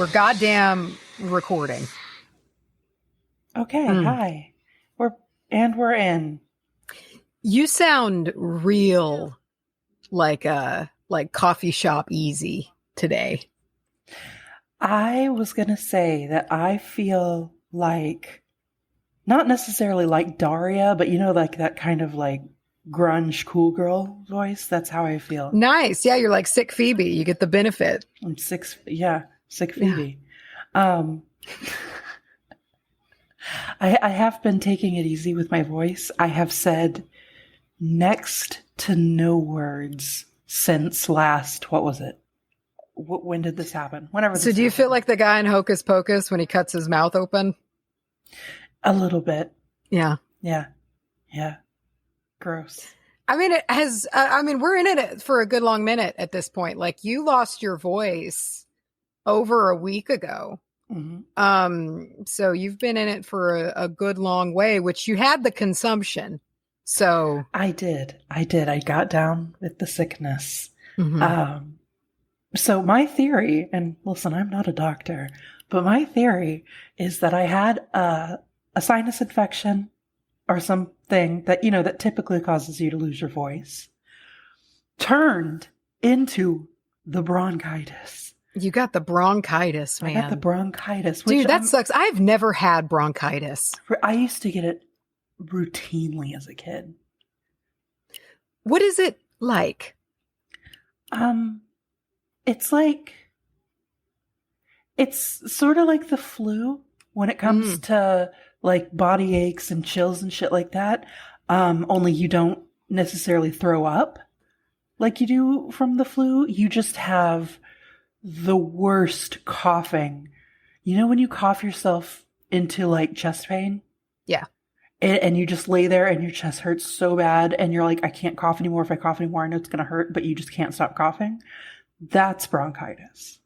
We're goddamn recording. Okay, hi. We're in. You sound real like coffee shop easy today. I was gonna say that I feel like, not necessarily like Daria, but like that kind of like grunge cool girl voice. That's how I feel. Nice. Yeah, you're like sick Phoebe. You get the benefit. I'm sick Phoebe. Yeah. I have been taking it easy with my voice. I have said next to no words since last, what was it? When did this happen? Whenever this So do you happened. feel like the guy in Hocus Pocus when he cuts his mouth open? A little bit. Yeah. Yeah. Gross. I mean, it has, we're in it for a good long minute at this point. Like, you lost your voice over a week ago. Mm-hmm. So you've been in it for a good long way, which you had the consumption. So I did. I got down with the sickness. Mm-hmm. So my theory, and listen, I'm not a doctor, but my theory is that I had a sinus infection or something that, that typically causes you to lose your voice, turned into the bronchitis. You got the bronchitis, man. I got the bronchitis. Dude, that sucks. I've never had bronchitis. I used to get it routinely as a kid. What is it like? It's sort of like the flu when it comes to like body aches and chills and shit like that. Only you don't necessarily throw up like you do from the flu. You just have the worst coughing. You know when you cough yourself into like chest pain? Yeah. And you just lay there and your chest hurts so bad and you're like, I can't cough anymore. If I cough anymore, I know it's going to hurt, but you just can't stop coughing. That's bronchitis.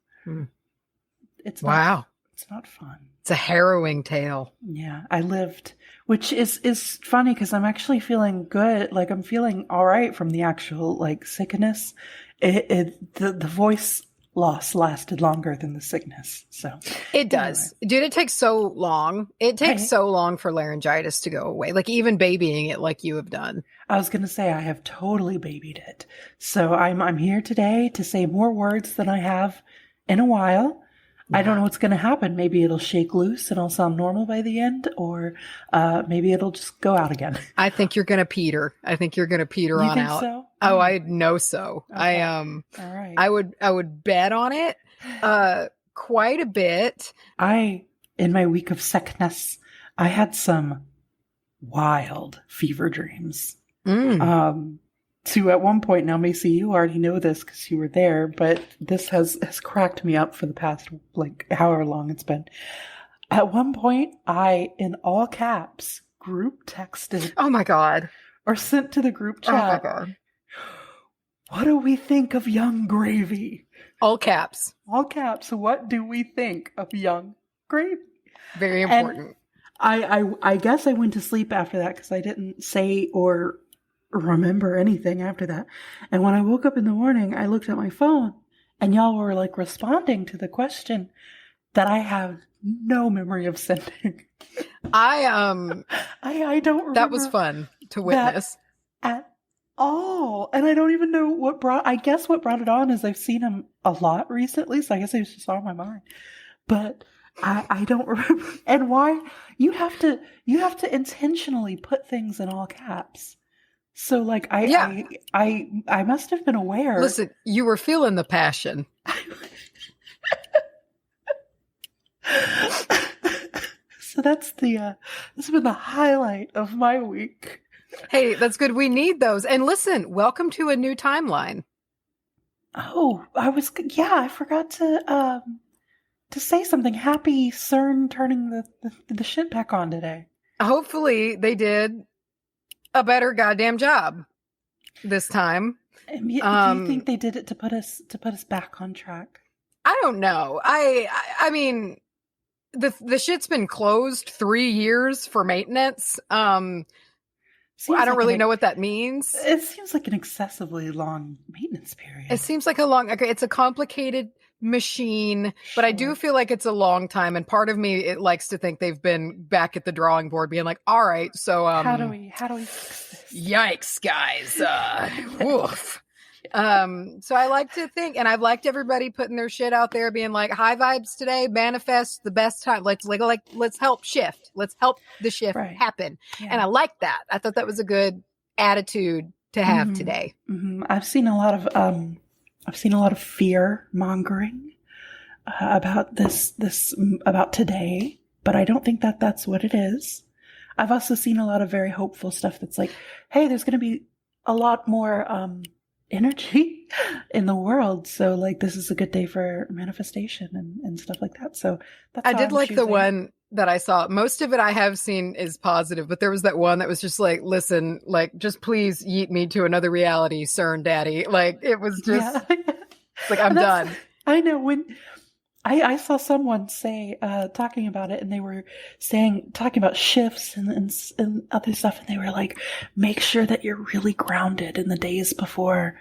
It's wow. It's not fun. It's a harrowing tale. Yeah, I lived, which is funny because I'm actually feeling good. Like I'm feeling all right from the actual like sickness. The voice loss lasted longer than the sickness. So it does. Anyway. Dude, it takes so long. It takes so long for laryngitis to go away. Like even babying it like you have done. I was going to say I have totally babied it. So I'm here today to say more words than I have in a while. Yeah. I don't know what's going to happen. Maybe it'll shake loose and I'll sound normal by the end, or maybe it'll just go out again. I think you're going to peter. I think you're going to peter you on think out. So? Oh, I know so. Okay. All right. I would bet on it quite a bit. In my week of sickness, I had some wild fever dreams. To at one point, now Macy, you already know this because you were there, but this has cracked me up for the past, like, however long it's been. At one point, I, in all caps, group texted. Oh my God. Or sent to the group chat. Oh my God. What do we think of young Gravy? All caps. All caps. What do we think of young Gravy? Very important. And I guess I went to sleep after that because I didn't say or remember anything after that. And when I woke up in the morning, I looked at my phone and y'all were like responding to the question that I have no memory of sending. I don't remember. That was fun to witness. At all. And I don't even know what brought it on is I've seen him a lot recently, so I guess it was just on my mind. But I don't remember. And why you have to intentionally put things in all caps. So like I must have been aware. Listen, you were feeling the passion. So that's this has been the highlight of my week. Hey, that's good. We need those. And listen, welcome to a new timeline. Oh, I forgot to say something. Happy CERN turning the shit back on today. Hopefully they did a better goddamn job this time. Do you think they did it to put us back on track? I don't know. I mean, the shit's been closed 3 years for maintenance. I don't really know what that means. It seems like an excessively long maintenance period. It seems like it's a complicated machine, but I do feel like it's a long time, and part of me it likes to think they've been back at the drawing board being like, all right, so how do we fix this? Yikes, guys. Woof. So I like to think, and I've liked everybody putting their shit out there being like, high vibes today, manifest the best time. Let's help shift. Let's help the shift happen. Yeah. And I like that. I thought that was a good attitude to have today. Mm-hmm. I've seen a lot of fear mongering about about today, but I don't think that that's what it is. I've also seen a lot of very hopeful stuff that's like, hey, there's going to be a lot more energy in the world, so like this is a good day for manifestation and stuff like that. So that's I did like the one that I saw. Most of it I have seen is positive, but there was that one that was just like, listen, like just please yeet me to another reality, sir and daddy. Like it was just like I'm done. I know when I saw someone say talking about it, and they were talking about shifts and other stuff, and they were like, make sure that you're really grounded in the days before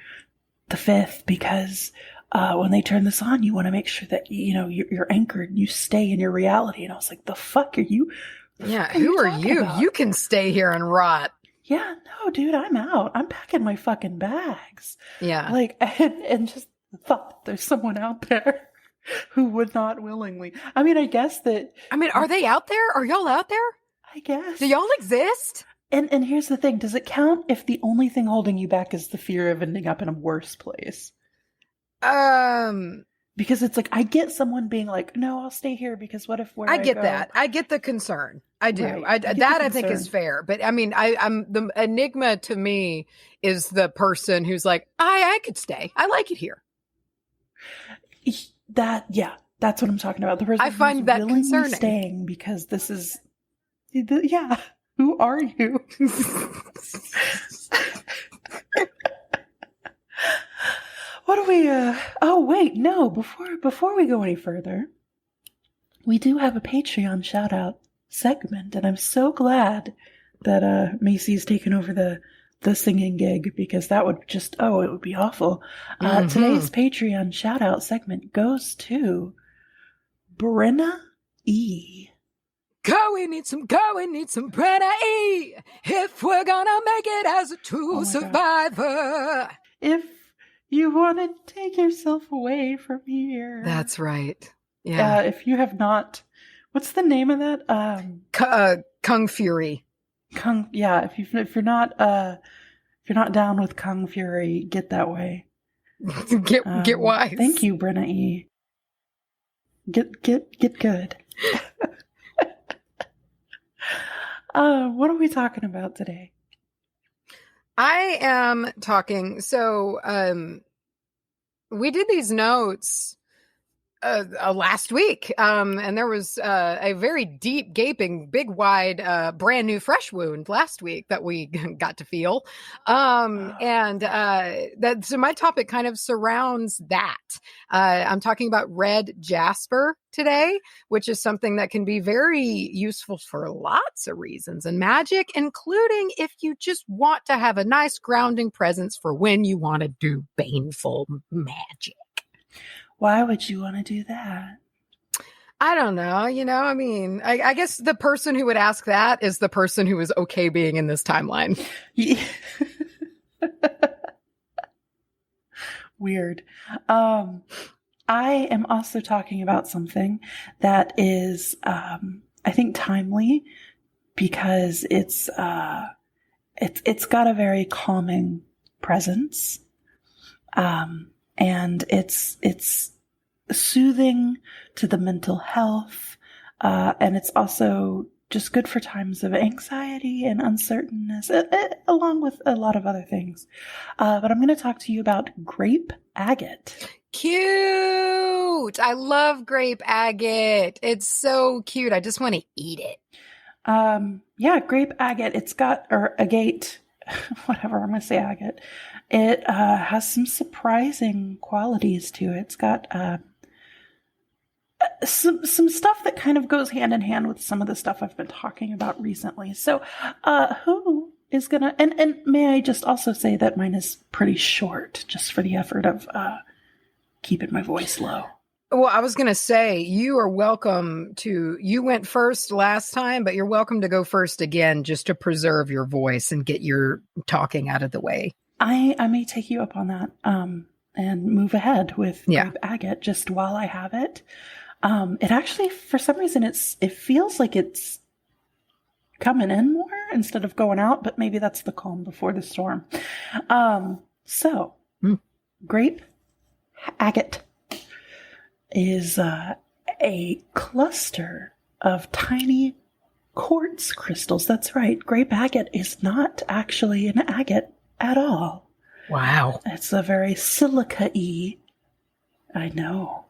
the 5th, because when they turn this on, you want to make sure that you're anchored and you stay in your reality. And I was like, the fuck are you? Yeah, who are you? About? You can stay here and rot. Yeah, no, dude, I'm out. I'm packing my fucking bags. Yeah, like and just thought that there's someone out there who would not willingly. I mean, I guess that. I mean, are they out there? Are y'all out there? I guess. Do y'all exist? And here's the thing: does it count if the only thing holding you back is the fear of ending up in a worse place? Because it's like, I get someone being like, no, I'll stay here because what if I get go... that. I get the concern. I do. Right. I think is fair. But I mean, I'm the enigma to me is the person who's like, I could stay. I like it here. That's what I'm talking about. The person I find that concerning. Staying because this is, who are you? What do we, oh wait, no, before we go any further, we do have a Patreon shout out segment, and I'm so glad that, Macy's taken over the singing gig, because that would just, it would be awful. Today's Patreon shout out segment goes to Brenna E. We need some Brenna E. If we're gonna make it as a true survivor. If you want to take yourself away from here. That's right. Yeah. If you have not, what's the name of that? Kung Fury. Yeah. If you're not down with Kung Fury, get that way. Get wise. Thank you, Brenna E. Get good. What are we talking about today? I am talking. So, we did these notes last week, and there was a very deep, gaping, big, wide, brand new, fresh wound last week that we got to feel, so my topic kind of surrounds that. I'm talking about red Jasper today, which is something that can be very useful for lots of reasons in magic, including if you just want to have a nice grounding presence for when you want to do baneful magic. Why would you want to do that? I don't know. I mean, I guess the person who would ask that is the person who is okay being in this timeline. Yeah. Weird. I am also talking about something that is, I think, timely, because it's got a very calming presence. And it's soothing to the mental health, and it's also just good for times of anxiety and uncertainness, along with a lot of other things. But I'm going to talk to you about Grape Agate. Cute! I love Grape Agate. It's so cute. I just want to eat it. Grape Agate. It's got, or Agate, whatever, I'm going to say Agate. It has some surprising qualities to it. It's got some stuff that kind of goes hand in hand with some of the stuff I've been talking about recently. So who is going to... And may I just also say that mine is pretty short, just for the effort of keeping my voice low. Well, I was going to say, you are welcome to, you went first last time, but you're welcome to go first again just to preserve your voice and get your talking out of the way. I may take you up on that and move ahead with Grape Agate just while I have it. It actually, for some reason, it feels like it's coming in more instead of going out, but maybe that's the calm before the storm. Grape Agate is a cluster of tiny quartz crystals. That's right. Grape agate is not actually an agate at all. Wow. It's a very silica-y, I know,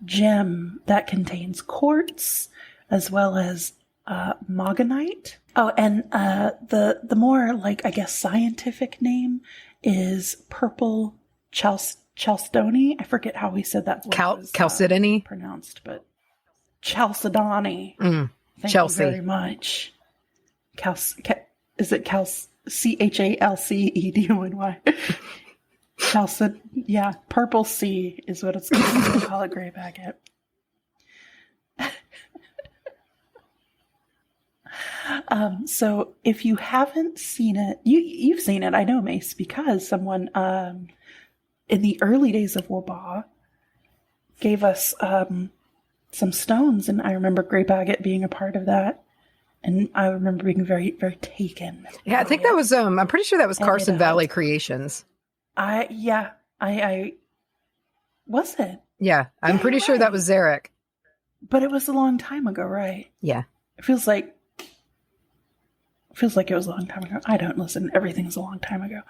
gem that contains quartz as well as mogonite. Oh, and the more, like, I guess, scientific name is purple chalcedony. I forget how we said that. Chalcedony? Pronounced, but chalcedony. Thank Chelsea. you very much. Is it Chalcedony? Yeah, purple C is what it's called. We call it Grape Agate. So if you haven't seen it, you've seen it, I know, Mace, because someone in the early days of WBAH gave us some stones, and I remember Grape Agate being a part of that. And I remember being very, very taken. Yeah, I think that was, I'm pretty sure that was Carson Valley Creations. I was it? Yeah, I'm pretty sure that was Zarek. But it was a long time ago, right? Yeah. It feels like it was a long time ago. I don't listen. Everything's a long time ago.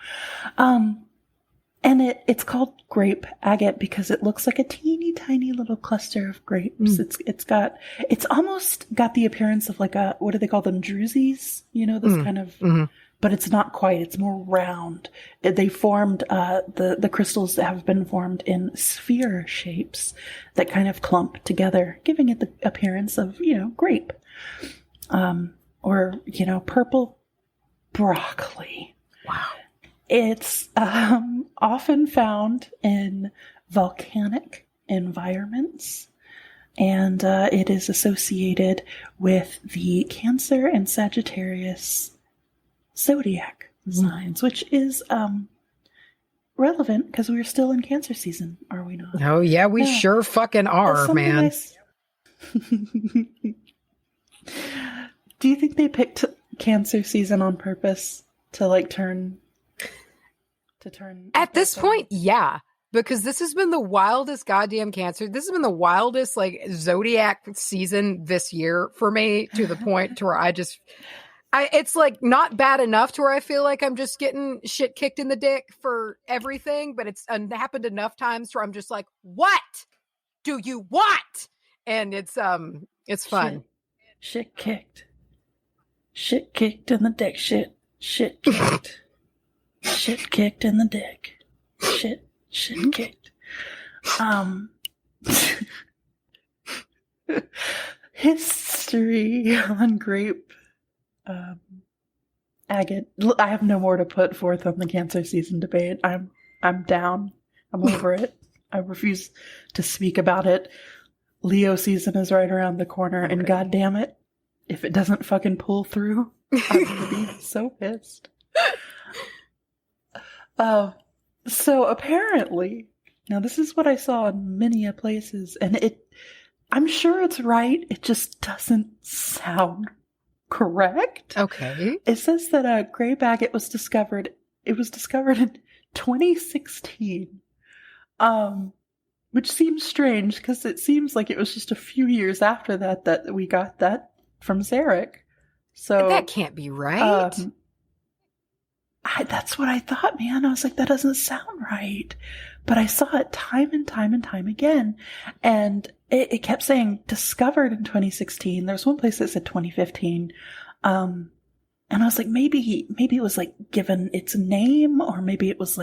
And it's called Grape Agate because it looks like a teeny tiny little cluster of grapes. It's almost got the appearance of like a, what do they call them? Drusies? You know, this kind of, but it's not quite. It's more round. They formed, the crystals that have been formed in sphere shapes that kind of clump together, giving it the appearance of, grape. Or, purple broccoli. Wow. It's often found in volcanic environments, and it is associated with the Cancer and Sagittarius zodiac signs, which is relevant because we're still in Cancer season, are we not? Oh, yeah, we sure fucking are, man. Do you think they picked Cancer season on purpose to turn at this point? Yeah, because this has been the wildest goddamn Cancer. This has been the wildest zodiac season this year for me, to the point to where it's not bad enough to where I feel like I'm just getting shit kicked in the dick for everything, but it's happened enough times where I'm just like, what do you want? And it's fun. Shit kicked in the dick. Shit kicked. Shit kicked in the dick. Shit kicked. History on Grape Agate. I have no more to put forth on the Cancer season debate. I'm down. I'm over it. I refuse to speak about it. Leo season is right around the corner, and God damn it, if it doesn't fucking pull through, I'm gonna be so pissed. So apparently, now this is what I saw in many places, and I'm sure it's right. It just doesn't sound correct. Okay. It says that Grape Agate was discovered. It was discovered in 2016. Which seems strange because it seems like it was just a few years after that we got that from Zarek. So that can't be right. That's what I thought, man. I was like, that doesn't sound right. But I saw it time and time and time again. And it kept saying discovered in 2016. There's one place that said 2015. And I was like, maybe it was given its name, or maybe it was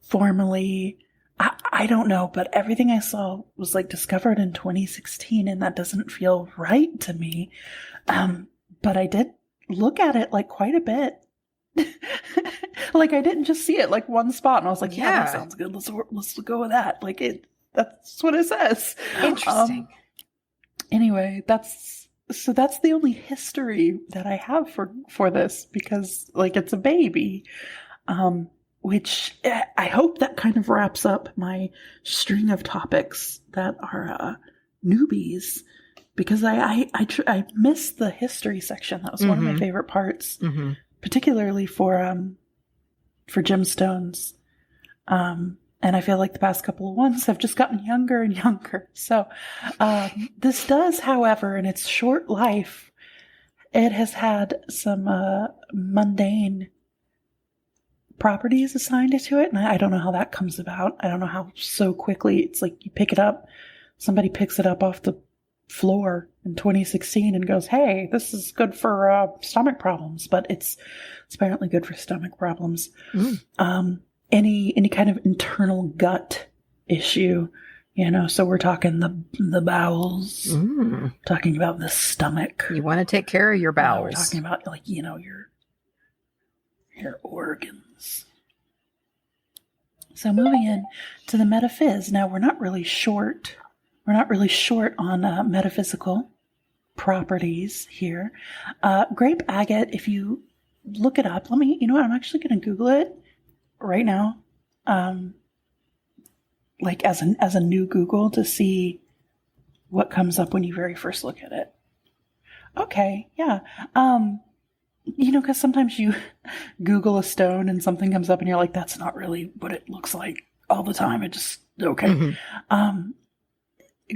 formally, I don't know, but everything I saw was discovered in 2016, and that doesn't feel right to me. But I did look at it quite a bit. I didn't just see it one spot, and I was like, yeah, that sounds good. Let's go with that. That's what it says. Interesting. Anyway, that's the only history that I have for this, because like it's a baby. Which I hope that kind of wraps up my string of topics that are newbies, because I missed the history section. That was one of my favorite parts, particularly for gemstones. And I feel like the past couple of ones have just gotten younger and younger. So this does, however, in its short life, it has had some mundane properties assigned to it, and I don't know how that comes about. I don't know how so quickly it's like you pick it up, somebody picks it up off the floor in 2016 and goes, hey, this is good for stomach problems, but it's apparently good for stomach problems. Any kind of internal gut issue, so we're talking the bowels, talking about the stomach. You want to take care of your bowels. We're talking about your organs. So moving in to the metaphys. Now we're not really short on metaphysical properties here. Grape agate, if you look it up, I'm actually going to Google it right now. Like as a new Google, to see what comes up when you very first look at it. Okay. Yeah. Because sometimes you Google a stone and something comes up and you're like, that's not really what it looks like all the time. It just, okay.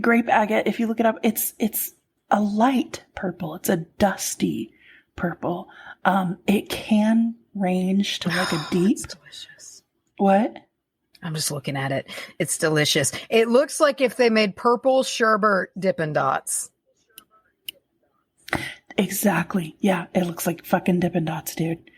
Grape agate, if you look it up, it's a light purple. It's a dusty purple. It can range to like a deep. It's delicious. What? I'm just looking at it. It's delicious. It looks like if they made purple sherbet Dippin' Dots. Exactly. Yeah, it looks like fucking Dippin' Dots, dude.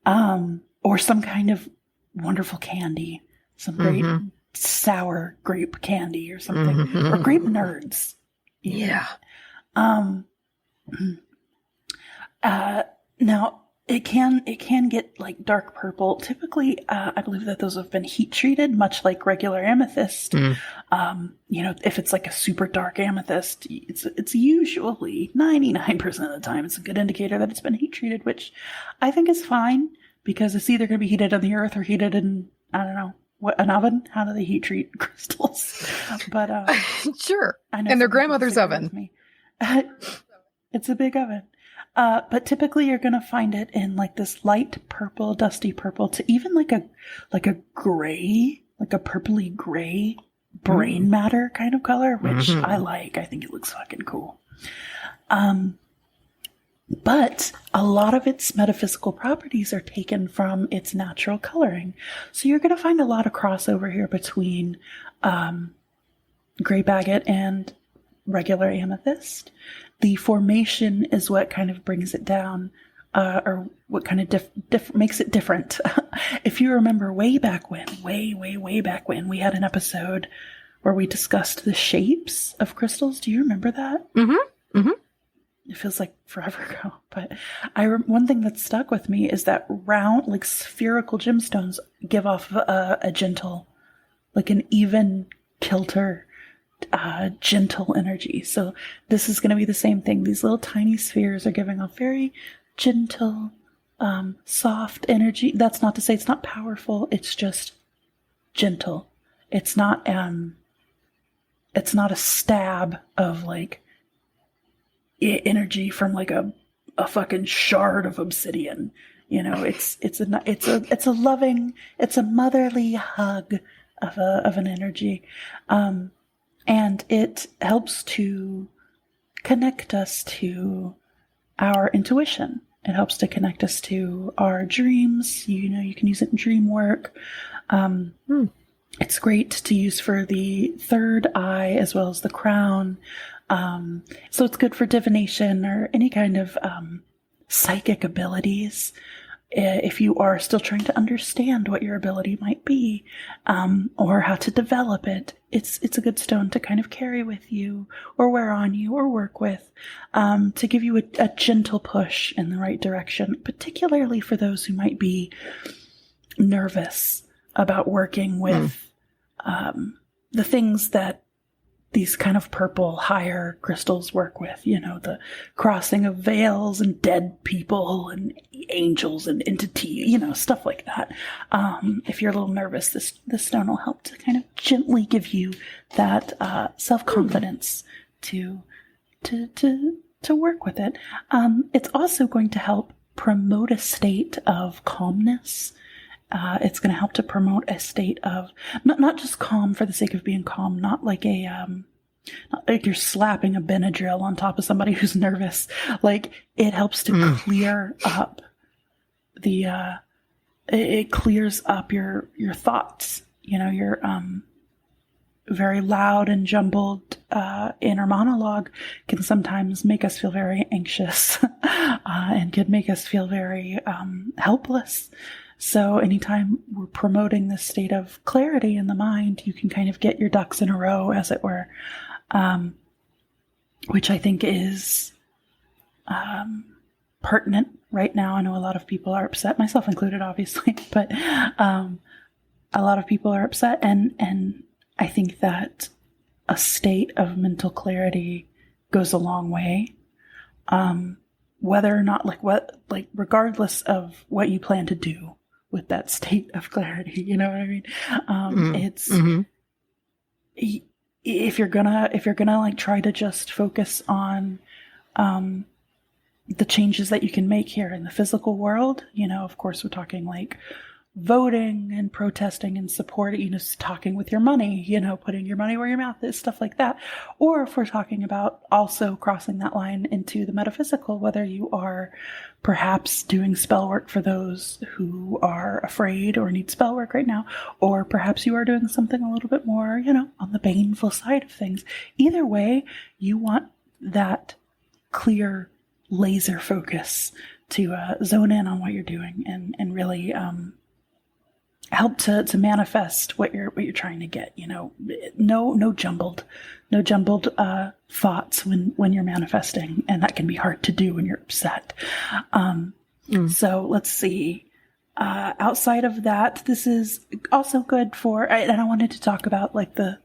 Or some kind of wonderful candy. Some great sour grape candy or something. Or grape nerds. Yeah. Now, it can get like dark purple. Typically, I believe that those have been heat treated, much like regular amethyst. If it's like a super dark amethyst, it's usually 99% of the time it's a good indicator that it's been heat treated, which I think is fine, because it's either going to be heated on the earth or heated in, I don't know, what, an oven. How do they heat treat crystals? But sure, I know in their grandmother's oven. It's a big oven. But typically you're going to find it in like this light purple, dusty purple, to even like a gray, like a purpley gray brain matter kind of color, which I like. I think it looks fucking cool. But a lot of its metaphysical properties are taken from its natural coloring. So you're going to find a lot of crossover here between grape agate and regular amethyst. The formation is what kind of brings it down, or what kind of makes it different. If you remember way back when, way back when, we had an episode where we discussed the shapes of crystals. Do you remember that? It feels like forever ago, but one thing that stuck with me is that round, like spherical gemstones give off a gentle, like an even kilter, gentle energy. So this is going to be the same thing. These little tiny spheres are giving off very gentle, soft energy. That's not to say it's not powerful. It's just gentle. It's not a stab of like energy from like a fucking shard of obsidian. It's a loving, it's a motherly hug of an energy. And it helps to connect us to our intuition. It helps to connect us to our dreams. You can use it in dream work. It's great to use for the third eye as well as the crown. So it's good for divination or any kind of psychic abilities. If you are still trying to understand what your ability might be, or how to develop it, it's a good stone to kind of carry with you or wear on you or work with, to give you a gentle push in the right direction, particularly for those who might be nervous about working with, the things that these kind of purple higher crystals work with, the crossing of veils and dead people and angels and entity, stuff like that. If you're a little nervous, this stone will help to kind of gently give you that self-confidence to work with it. It's also going to help promote a state of calmness. It's going to help to promote a state of not just calm for the sake of being calm, not like you're slapping a Benadryl on top of somebody who's nervous. Like, it helps to clear up it clears up your thoughts. Your very loud and jumbled inner monologue can sometimes make us feel very anxious and can make us feel very helpless. So anytime we're promoting this state of clarity in the mind, you can kind of get your ducks in a row, as it were, which I think is pertinent right now. I know a lot of people are upset, myself included, obviously, but a lot of people are upset, and I think that a state of mental clarity goes a long way. Whether or not, regardless of what you plan to do with that state of clarity, you know what I mean? It's, if you're gonna like try to just focus on, the changes that you can make here in the physical world, of course we're talking like voting and protesting and support, talking with your money, putting your money where your mouth is, stuff like that. Or if we're talking about also crossing that line into the metaphysical, whether you are perhaps doing spell work for those who are afraid or need spell work right now, or perhaps you are doing something a little bit more, on the baneful side of things. Either way, you want that clear laser focus to zone in on what you're doing and really help to manifest what you're trying to get. No jumbled thoughts when you're manifesting, and that can be hard to do when you're upset. So let's see. Outside of that, this is also good for, and I wanted to talk about like the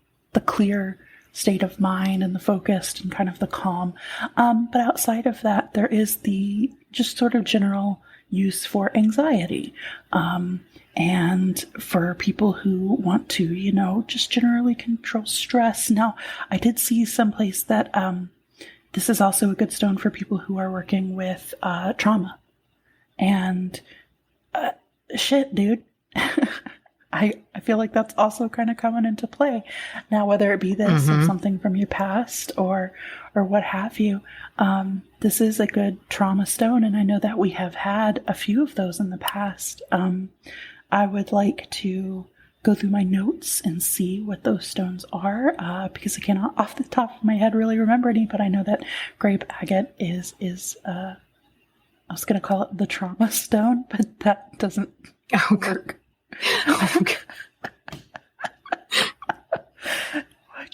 clear state of mind and the focused and kind of the calm. But outside of that, there is the just sort of general use for anxiety. And for people who want to, just generally control stress. Now, I did see someplace that this is also a good stone for people who are working with trauma. And shit, dude. I feel like that's also kind of coming into play now, whether it be this or something from your past or what have you. This is a good trauma stone, and I know that we have had a few of those in the past. I would like to go through my notes and see what those stones are, because I cannot off the top of my head really remember any, but I know that Grape Agate is I was going to call it the trauma stone, but that doesn't work.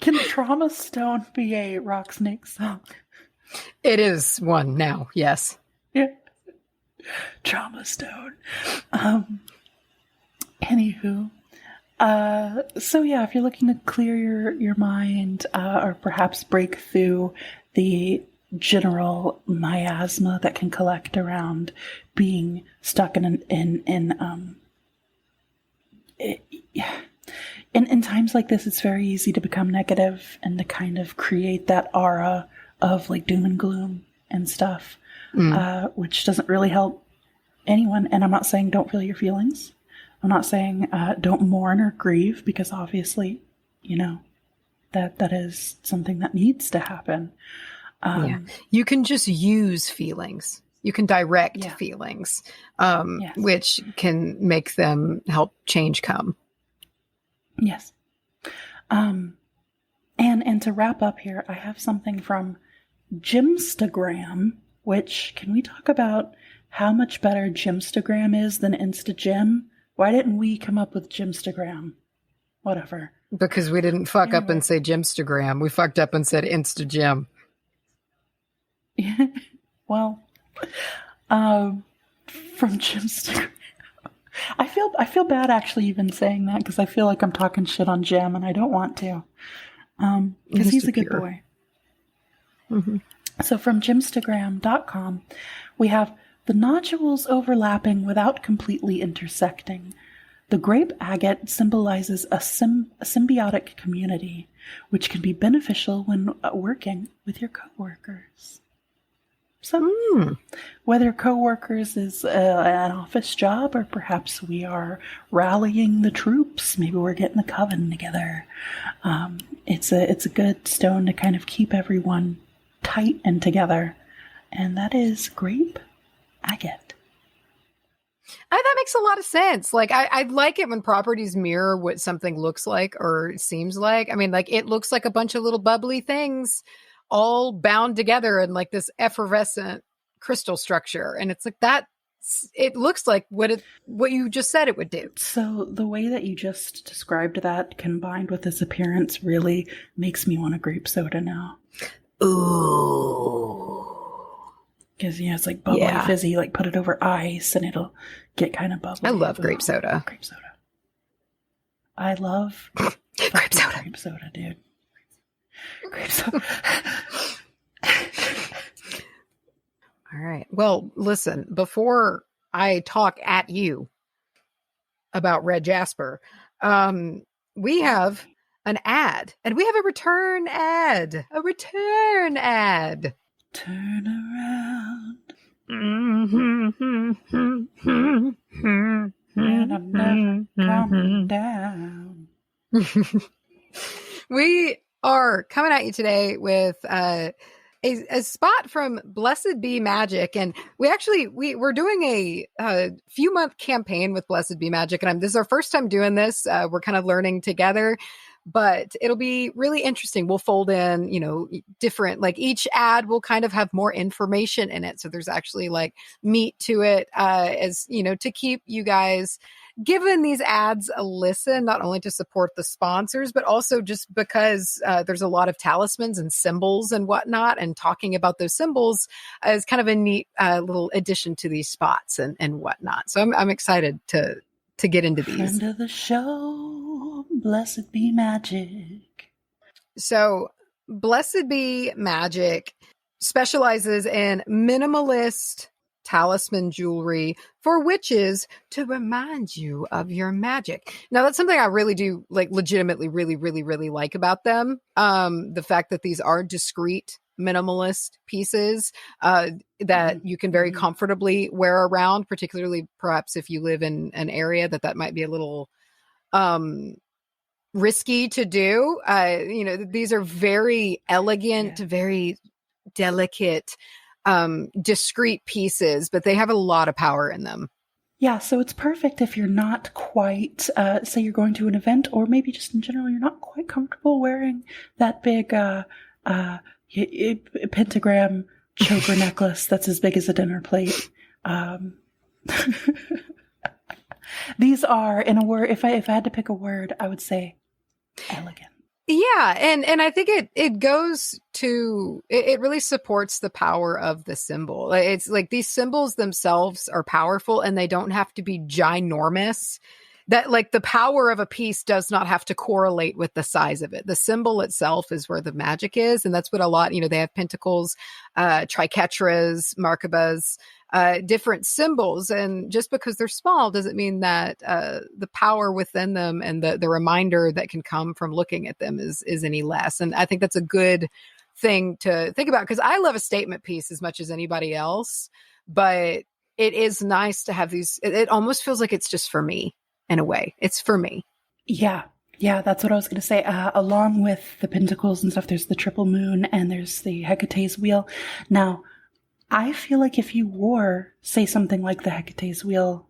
Can trauma stone be a rock snake song? It is one now, yes. Yeah. Trauma stone. Anywho, so yeah, if you're looking to clear your mind, or perhaps break through the general miasma that can collect around being stuck in times like this, it's very easy to become negative and to kind of create that aura of like doom and gloom and stuff, which doesn't really help anyone. And I'm not saying don't feel your feelings. I'm not saying don't mourn or grieve, because obviously, that is something that needs to happen. You can just use feelings. You can direct feelings, Yes. which can make them help change come. Yes. And to wrap up here, I have something from Gymstagram, which, can we talk about how much better Gymstagram is than Instagym? Why didn't we come up with Gymstagram? Whatever. Because we didn't fuck up and say Gymstagram. We fucked up and said Instagym. Well, from Gymstagram. I feel bad actually even saying that because I feel like I'm talking shit on Jim and I don't want to. Because he's a good boy. Mm-hmm. So from jimstagram.com, we have the nodules overlapping without completely intersecting. The grape agate symbolizes a symbiotic community, which can be beneficial when working with your coworkers. So, whether coworkers is an office job, or perhaps we are rallying the troops, maybe we're getting the coven together. It's a good stone to kind of keep everyone tight and together, and that is grape agate. That makes a lot of sense. Like, I like it when properties mirror what something looks like or seems like. I mean, like, it looks like a bunch of little bubbly things all bound together in like this effervescent crystal structure. And it's like that, it looks like what you just said it would do. So the way that you just described that combined with this appearance really makes me want a grape soda now. Ooh. Because, it's like bubbly, fizzy, like put it over ice and it'll get kind of bubbly. I love grape soda. Grape soda. I love grape soda. Grape soda, dude. Grape soda. All right. Well, listen, before I talk at you about Red Jasper, we have an ad, and we have a return ad. Turn around. And I'm never coming down. We are coming at you today with a spot from Blessed Be Magic, and we're doing a few month campaign with Blessed Be Magic, and this is our first time doing this. We're kind of learning together, but it'll be really interesting. We'll fold in, different, like each ad will kind of have more information in it, so there's actually like meat to it, as to keep you guys given these ads a listen, not only to support the sponsors, but also just because there's a lot of talismans and symbols and whatnot, and talking about those symbols is kind of a neat little addition to these spots and whatnot. So I'm excited to get into these. Friend of the show, Blessed Be Magic. So Blessed Be Magic specializes in minimalist talisman jewelry for witches to remind you of your magic. Now, that's something I really do legitimately really, really, really like about them. The fact that these are discreet minimalist pieces that you can very comfortably wear around, particularly perhaps if you live in an area that might be a little risky to do. These are very elegant, very delicate, discrete pieces, but they have a lot of power in them. Yeah, so it's perfect if you're not quite, say you're going to an event, or maybe just in general, you're not quite comfortable wearing that big pentagram choker necklace that's as big as a dinner plate. These are, in a word, if I had to pick a word, I would say elegant. Yeah, and I think it goes to, it really supports the power of the symbol. It's like these symbols themselves are powerful, and they don't have to be ginormous. That, like, the power of a piece does not have to correlate with the size of it. The symbol itself is where the magic is, and that's what a lot, they have pentacles, triquetras, Merkabahs, different symbols, and just because they're small doesn't mean that the power within them and the reminder that can come from looking at them is any less. And I think that's a good thing to think about, because I love a statement piece as much as anybody else, but it is nice to have these. It almost feels like it's just for me. In a way, it's for me. Yeah, that's what I was going to say. Along with the pentacles and stuff, there's the triple moon and there's the Hecate's wheel. Now, I feel like if you wore, say, something like the Hecate's wheel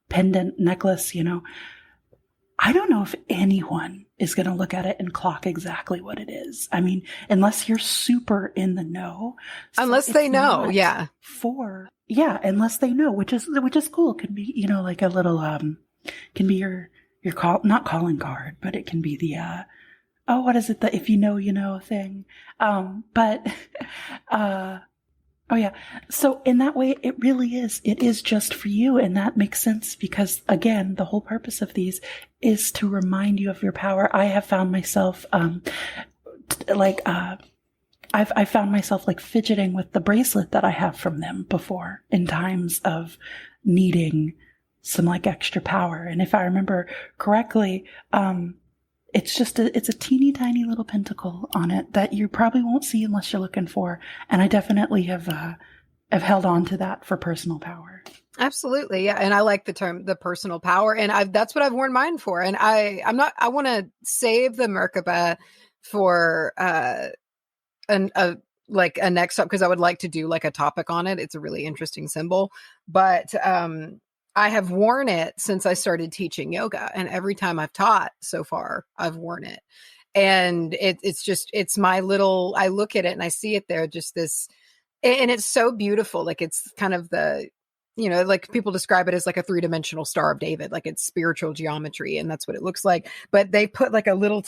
pendant necklace, I don't know if anyone is going to look at it and clock exactly what it is. I mean, unless you're super in the know. Unless they know, unless they know, which is cool. It can be, like a little, can be your not calling card, but it can be the, what is it? The if you know thing. But Oh, yeah. So in that way, it really is. It is just for you. And that makes sense because, again, the whole purpose of these is to remind you of your power. I have found myself, I found myself like fidgeting with the bracelet that I have from them before in times of needing some like extra power. And if I remember correctly, it's a teeny tiny little pentacle on it that you probably won't see unless you're looking for. And I definitely have held on to that for personal power. Absolutely. Yeah. And I like the term, the personal power. And that's what I've worn mine for. And I want to save the Merkaba for, a next up, because I would like to do like a topic on it. It's a really interesting symbol, but, I have worn it since I started teaching yoga, and every time I've taught so far, I've worn it. And it's my little, I look at it and I see it there, just this, and it's so beautiful. Like it's kind of the, like people describe it as like a 3-dimensional Star of David, like it's spiritual geometry. And that's what it looks like. But they put like a little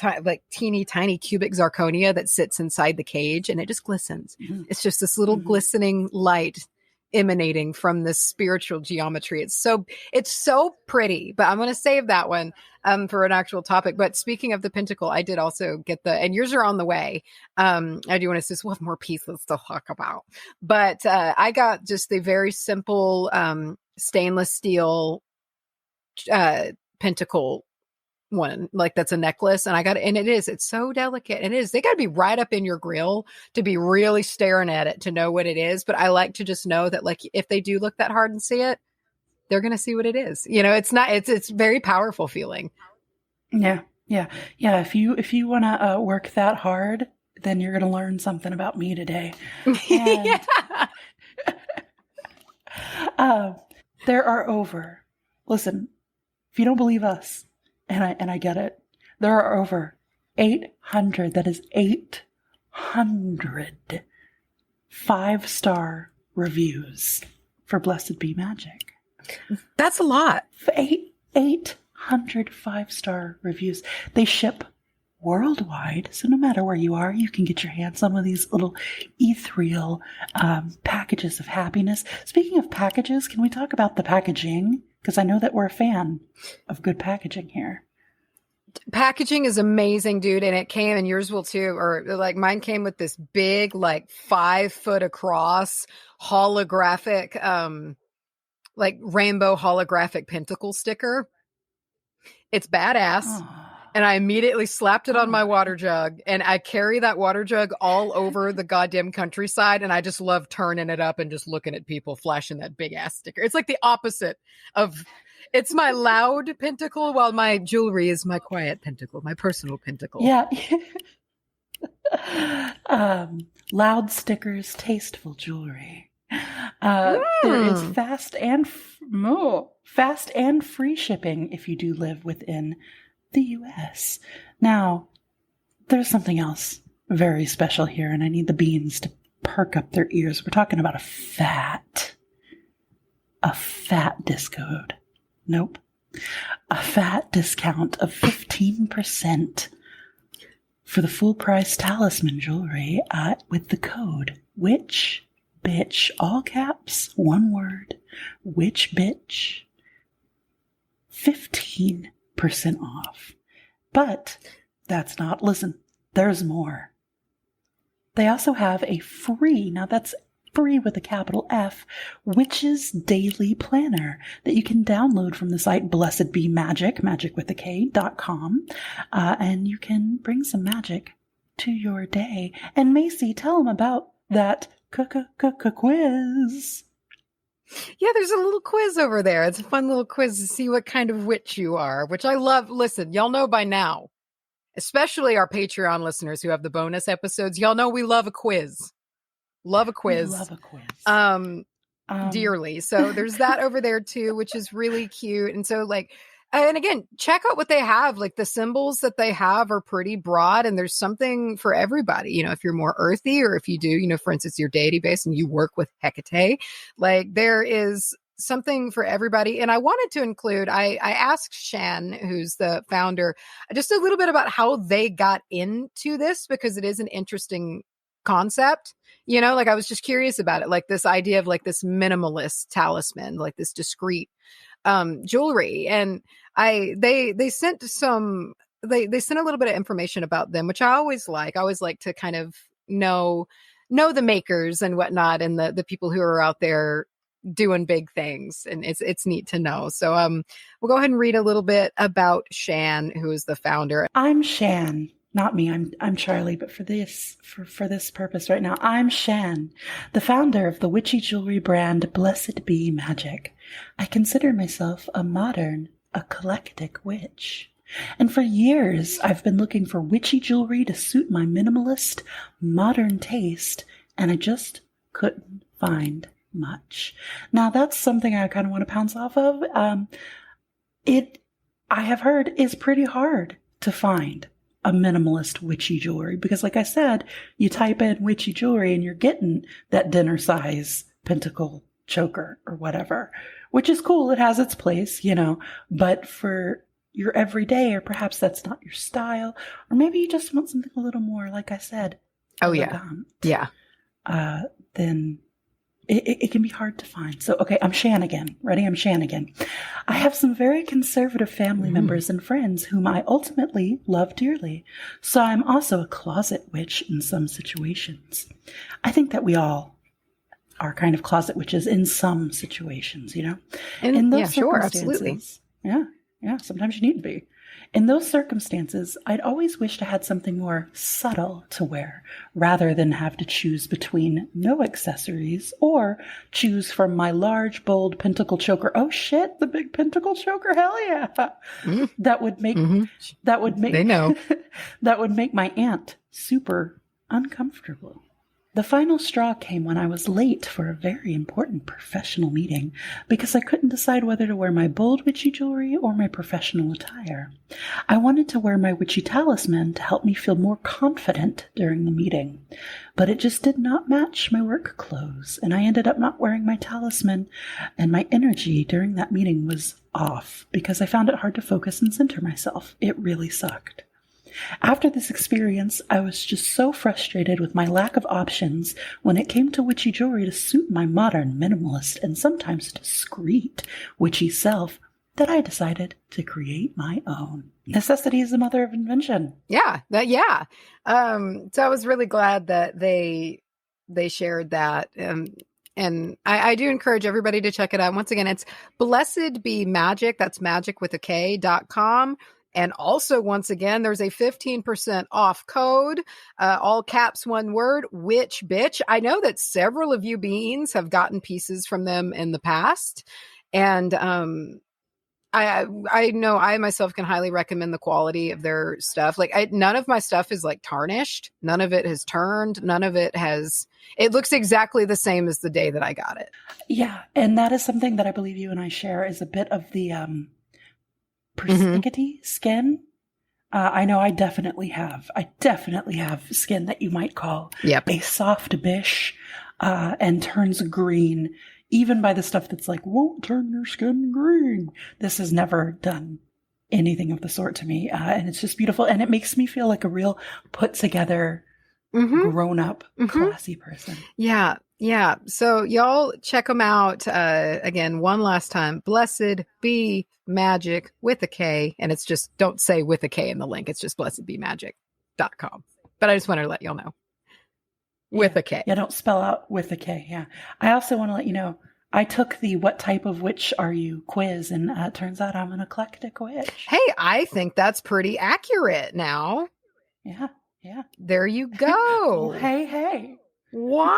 teeny tiny cubic zirconia that sits inside the cage, and it just glistens. Mm-hmm. It's just this little glistening light emanating from this spiritual geometry. It's so pretty, but I'm going to save that one for an actual topic. But speaking of the pentacle, I did also get and yours are on the way. I do want to say we'll have more pieces to talk about, but I got just the very simple stainless steel pentacle one, like that's a necklace, and it's so delicate, and they got to be right up in your grill to be really staring at it to know what it is. But I like to just know that, like, if they do look that hard and see it, they're going to see what it is. It's very powerful feeling. Yeah. If you want to work that hard, then you're going to learn something about me today. And, there are listen, if you don't believe us, and I get it, there are over 800, that is 800 5-star reviews for Blessed Be Magic. That's a lot. 800 5-star reviews. They ship worldwide, so no matter where you are, you can get your hands on one of these little ethereal packages of happiness. Speaking of packages, can we talk about the packaging? Because I know that we're a fan of good packaging here. Packaging is amazing, dude. And it came, and yours will too, or like mine came with this big, like 5 foot across holographic, like rainbow holographic pentacle sticker. It's badass. Oh. And I immediately slapped it on my water jug, and I carry that water jug all over the goddamn countryside. And I just love turning it up and just looking at people flashing that big ass sticker. It's like the opposite of, it's my loud pentacle, while my jewelry is my quiet pentacle, my personal pentacle. Yeah. Loud stickers, tasteful jewelry. There is fast and free shipping if you do live within the U.S. Now, there's something else very special here, and I need the beans to perk up their ears. We're talking about a fat discount. Nope. A fat discount of 15% for the full price talisman jewelry with the code Witch Bitch, all caps, one word, Witch Bitch, 15% off. But that's not, listen, there's more. They also have a free, now that's free with a capital F, Witch's Daily Planner that you can download from the site Blessed Be Magic, magic with a K.com, and you can bring some magic to your day. And Macy, tell them about that quiz. Yeah, there's a little quiz over there. It's a fun little quiz to see what kind of witch you are, which I love. Listen, y'all know by now, especially our Patreon listeners who have the bonus episodes, y'all know we love a quiz. Love a quiz. We love a quiz. Dearly. So there's that over there too, which is really cute. And so like, and again, check out what they have. Like the symbols that they have are pretty broad, and there's something for everybody. If you're more earthy, or if you do, for instance, your deity base and you work with Hecate, like there is something for everybody. And I wanted to include, I asked Shan, who's the founder, just a little bit about how they got into this, because it is an interesting concept. Like I was just curious about it, like this idea of like this minimalist talisman, like this discreet jewelry. And they sent they sent a little bit of information about them, which I always like. I always like to kind of know the makers and whatnot, and the people who are out there doing big things. And it's neat to know. So we'll go ahead and read a little bit about Shan, who is the founder. I'm Shan. Not me, I'm Charlye, but for this purpose right now, I'm Shan, the founder of the witchy jewelry brand Blessed Be Magic. I consider myself a modern, eclectic witch. And for years, I've been looking for witchy jewelry to suit my minimalist, modern taste, and I just couldn't find much. Now, that's something I kind of want to pounce off of. I have heard, is pretty hard to find a minimalist witchy jewelry, because like I said, you type in witchy jewelry and you're getting that dinner size pentacle choker or whatever, which is cool. It has its place, but for your everyday, or perhaps that's not your style, or maybe you just want something a little more, like I said, elegant, then it can be hard to find. So, okay, I'm Shan again. Ready? I'm Shan again. I have some very conservative family members and friends whom I ultimately love dearly. So I'm also a closet witch in some situations. I think that we all are kind of closet witches in some situations, in those circumstances. Absolutely. Yeah, sometimes you need to be. In those circumstances, I'd always wished I had something more subtle to wear, rather than have to choose between no accessories or choose from my large, bold pentacle choker. Oh shit, the big pentacle choker, hell yeah. That would make they know. That would make my aunt super uncomfortable. The final straw came when I was late for a very important professional meeting because I couldn't decide whether to wear my bold witchy jewelry or my professional attire. I wanted to wear my witchy talisman to help me feel more confident during the meeting, but it just did not match my work clothes, and I ended up not wearing my talisman, and my energy during that meeting was off because I found it hard to focus and center myself. It really sucked. After this experience, I was just so frustrated with my lack of options when it came to witchy jewelry to suit my modern, minimalist, and sometimes discreet witchy self that I decided to create my own. Necessity is the mother of invention. Yeah. So I was really glad that they shared that. And I do encourage everybody to check it out. Once again, it's Blessed Be Magic. That's magic with a K.com. And also, once again, there's a 15% off code, all caps, one word, witch bitch. I know that several of you beings have gotten pieces from them in the past. And I know I myself can highly recommend the quality of their stuff. Like none of my stuff is like tarnished. None of it has turned. None of it has, it looks exactly the same as the day that I got it. Yeah. And that is something that I believe you and I share, is a bit of the, persnickety skin. I know I definitely have skin that you might call a soft bish, and turns green, even by the stuff that's like, won't turn your skin green. This has never done anything of the sort to me. And it's just beautiful. And it makes me feel like a real put together, grown up, classy person. Yeah. Yeah. So y'all check them out. Again, one last time, Blessed Be Magic with a K. And it's just, don't say with a K in the link. It's just blessedbemagic.com. But I just wanted to let y'all know. With a K. Yeah, don't spell out with a K. Yeah. I also want to let you know, I took the What Type of Witch Are You quiz, and it turns out I'm an eclectic witch. Hey, I think that's pretty accurate now. Yeah. Yeah. There you go. Well, hey. Wow.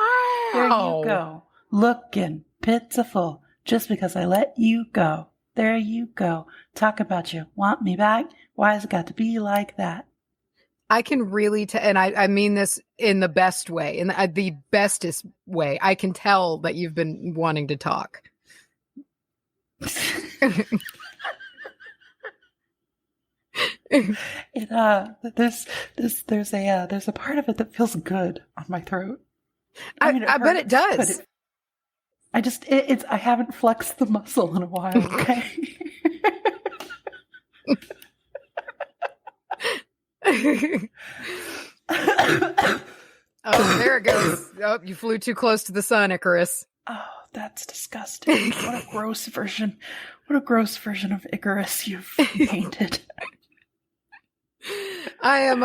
There you go. Looking pitiful just because I let you go. There you go. Talk about you. Want me back? Why has it got to be like that? I can really tell, and I mean this in the best way, in the bestest way. I can tell that you've been wanting to talk. There's a part of it that feels good on my throat. I bet it does. I haven't flexed the muscle in a while. Okay. Oh, there it goes. Oh, you flew too close to the sun, Icarus. Oh, that's disgusting. What a gross version. What a gross version of Icarus you've painted. I'm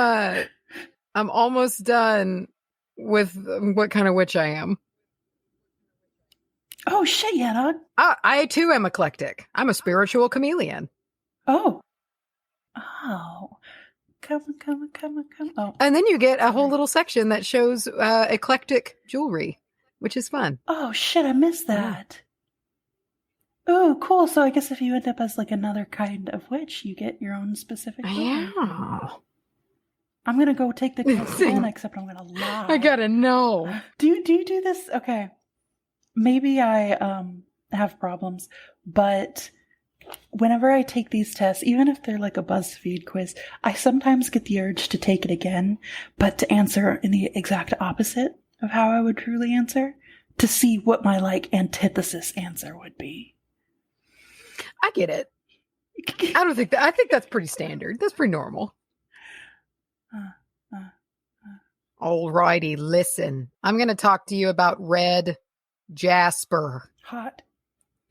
almost done with what kind of witch I am. Oh, shit, yeah, dog. I too am eclectic. I'm a spiritual chameleon. Oh. Come on. Oh. And then you get a whole little section that shows eclectic jewelry, which is fun. Oh, shit, I missed that. Oh, cool. So I guess if you end up as like another kind of witch, you get your own specific jewelry. Yeah. I'm going to go take the test again, except I'm going to lie. I gotta know. Do you do this? Okay. Maybe I have problems, but whenever I take these tests, even if they're like a BuzzFeed quiz, I sometimes get the urge to take it again, but to answer in the exact opposite of how I would truly answer, to see what my like antithesis answer would be. I get it. I think that's pretty standard. That's pretty normal. Alrighty, listen. I'm going to talk to you about red Jasper. Hot.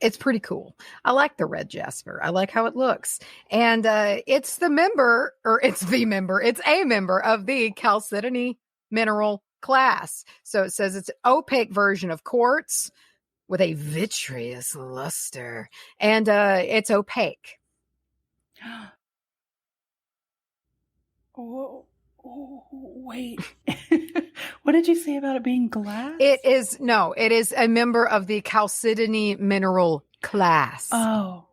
It's pretty cool. I like the red Jasper. I like how it looks. And it's a member of the chalcedony mineral class. So it says it's an opaque version of quartz with a vitreous luster. And it's opaque. Oh, wait. What did you say about it being glass? It is a member of the chalcedony mineral class. Oh.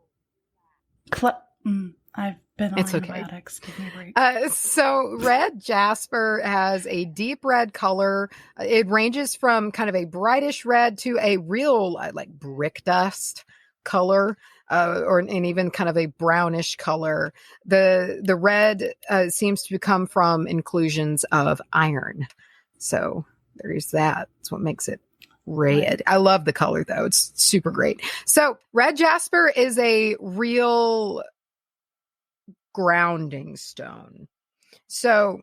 I've been on antibiotics. Give me a break. So red Jasper has a deep red color. It ranges from kind of a brightish red to a real like brick dust color. And even kind of a brownish color. The red seems to come from inclusions of iron. So there's that. That's what makes it red. I love the color though. It's super great. So red Jasper is a real grounding stone. So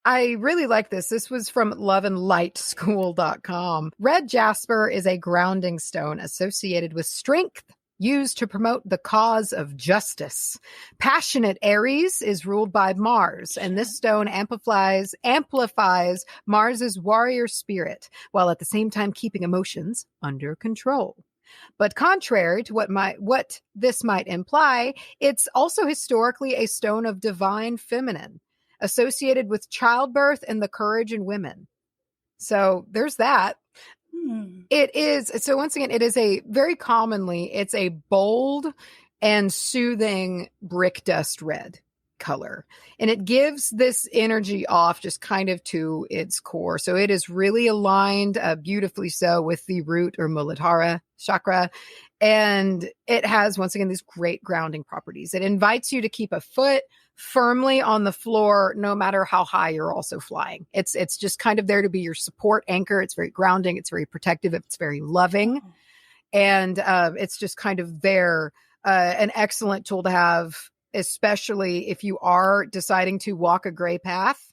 I really like this. This was from loveandlightschool.com. Red Jasper is a grounding stone associated with strength, used to promote the cause of justice. Passionate Aries is ruled by Mars, and this stone amplifies Mars's warrior spirit, while at the same time keeping emotions under control. But contrary to what this might imply, it's also historically a stone of divine feminine, associated with childbirth and the courage in women. So there's that. It is. So once again, it is it's a bold and soothing brick dust red color. And it gives this energy off just kind of to its core. So it is really aligned beautifully so with the root or Muladhara chakra. And it has, once again, these great grounding properties. It invites you to keep a foot firmly on the floor, no matter how high you're also flying. It's just kind of there to be your support anchor. It's very grounding. It's very protective. It's very loving. And it's just kind of there, an excellent tool to have, especially if you are deciding to walk a gray path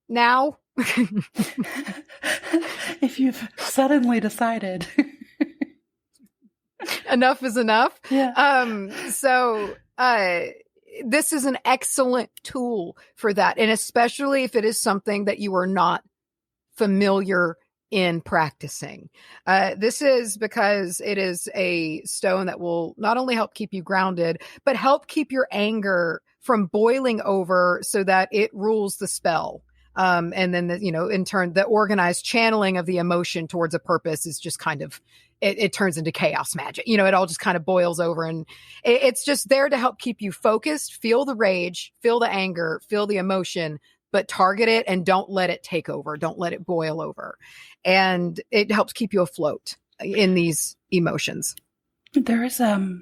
now. If you've suddenly decided. Enough is enough. Yeah. This is an excellent tool for that. And especially if it is something that you are not familiar in practicing. This is because it is a stone that will not only help keep you grounded, but help keep your anger from boiling over so that it rules the spell. And then, in turn, the organized channeling of the emotion towards a purpose is just kind of, it turns into chaos magic. It all just kind of boils over, and it's just there to help keep you focused, feel the rage, feel the anger, feel the emotion, but target it and don't let it take over. Don't let it boil over. And it helps keep you afloat in these emotions. There's a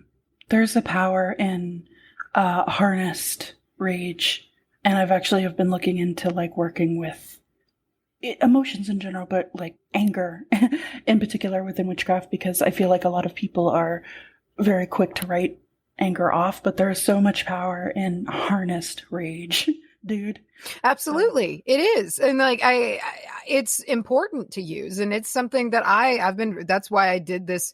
power in harnessed rage. And I've been looking into like working with emotions in general, but like anger in particular within witchcraft, because I feel like a lot of people are very quick to write anger off, but there is so much power in harnessed rage dude. Absolutely. So. It is. And like, it's important to use. And it's something that that's why I did this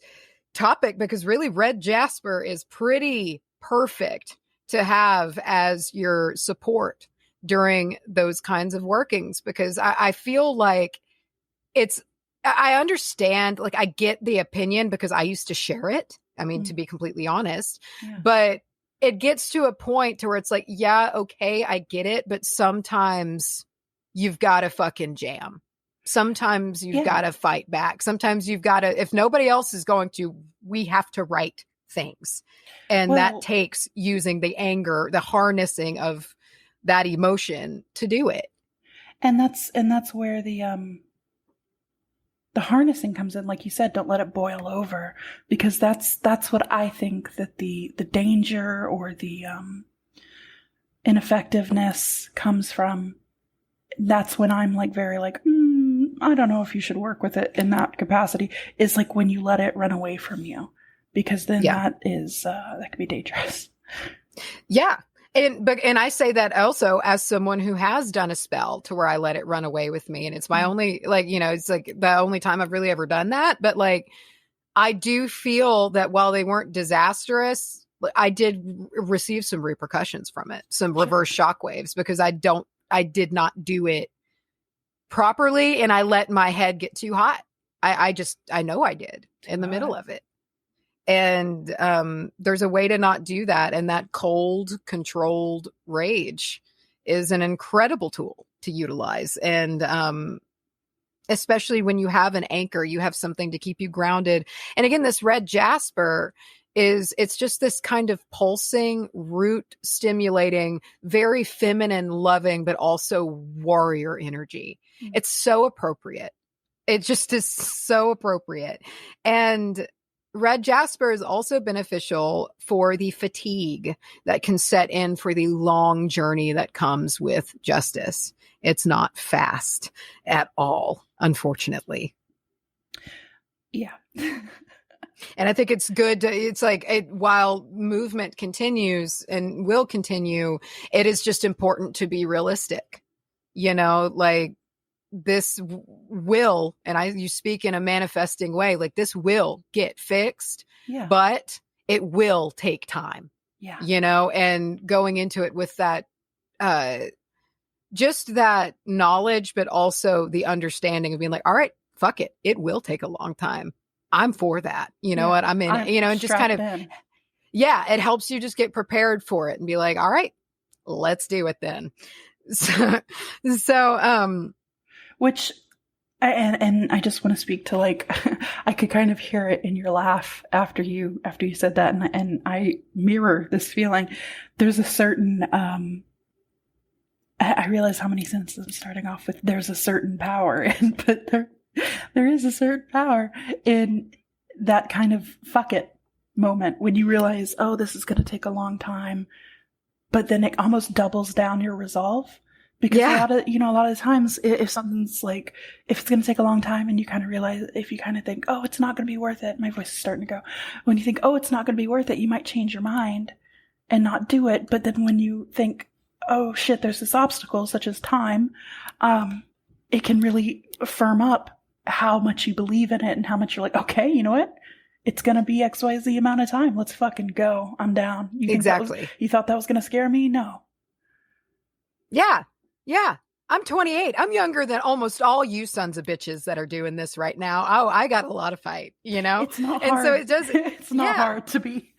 topic, because really red Jasper is pretty perfect to have as your support during those kinds of workings, because I feel like I understand, like I get the opinion because I used to share it. I mean, to be completely honest, but it gets to a point to where it's like, yeah, okay, I get it. But sometimes you've got to fucking jam. Sometimes you've got to fight back. Sometimes you've got to, if nobody else is going to, we have to write things. And that takes using the anger, the harnessing of that emotion to do it. And that's where the harnessing comes in. Like you said, don't let it boil over, because that's what I think that the danger or the ineffectiveness comes from. That's when I'm like very like, I don't know if you should work with it in that capacity, is like when you let it run away from you, because then that can be dangerous. Yeah. And I say that also as someone who has done a spell to where I let it run away with me. And it's my only, like, you know, it's like the only time I've really ever done that. But like, I do feel that while they weren't disastrous, I did receive some repercussions from it, some reverse shockwaves, because I did not do it properly. And I let my head get too hot. I know I did in the middle of it. And there's a way to not do that. And that cold, controlled rage is an incredible tool to utilize. And especially when you have an anchor, you have something to keep you grounded. And again, this red Jasper it's just this kind of pulsing, root stimulating, very feminine, loving, but also warrior energy. It's so appropriate. It just is so appropriate. And red Jasper is also beneficial for the fatigue that can set in for the long journey that comes with justice. It's not fast at all, unfortunately. Yeah. And I think it's good it's like, while movement continues and will continue, it is just important to be realistic. You know, like, this will, and you speak in a manifesting way, like this will get fixed, but it will take time, you know, and going into it with that, just that knowledge, but also the understanding of being like, all right, fuck it. It will take a long time. I'm for that. You know what? I'm in it, you know, and just kind of, it helps you just get prepared for it and be like, all right, let's do it then. So, which, and I just want to speak to, like, I could kind of hear it in your laugh after you said that. And I mirror this feeling. There's a certain, I realize how many sentences I'm starting off with. There's a certain power, but there is a certain power in that kind of fuck it moment when you realize, oh, this is going to take a long time, but then it almost doubles down your resolve. Because a lot of times, if something's like, if it's going to take a long time and you kind of realize, if you kind of think, oh, it's not going to be worth it. My voice is starting to go. When you think, oh, it's not going to be worth it, you might change your mind and not do it. But then when you think, oh shit, there's this obstacle such as time, it can really firm up how much you believe in it and how much you're like, okay, you know what? It's going to be XYZ amount of time. Let's fucking go. I'm down. Exactly. You thought that was going to scare me? No. Yeah. Yeah. I'm 28. I'm younger than almost all you sons of bitches that are doing this right now. Oh, I got a lot of fight, you know? It's not and hard. So it does. It's not hard to be.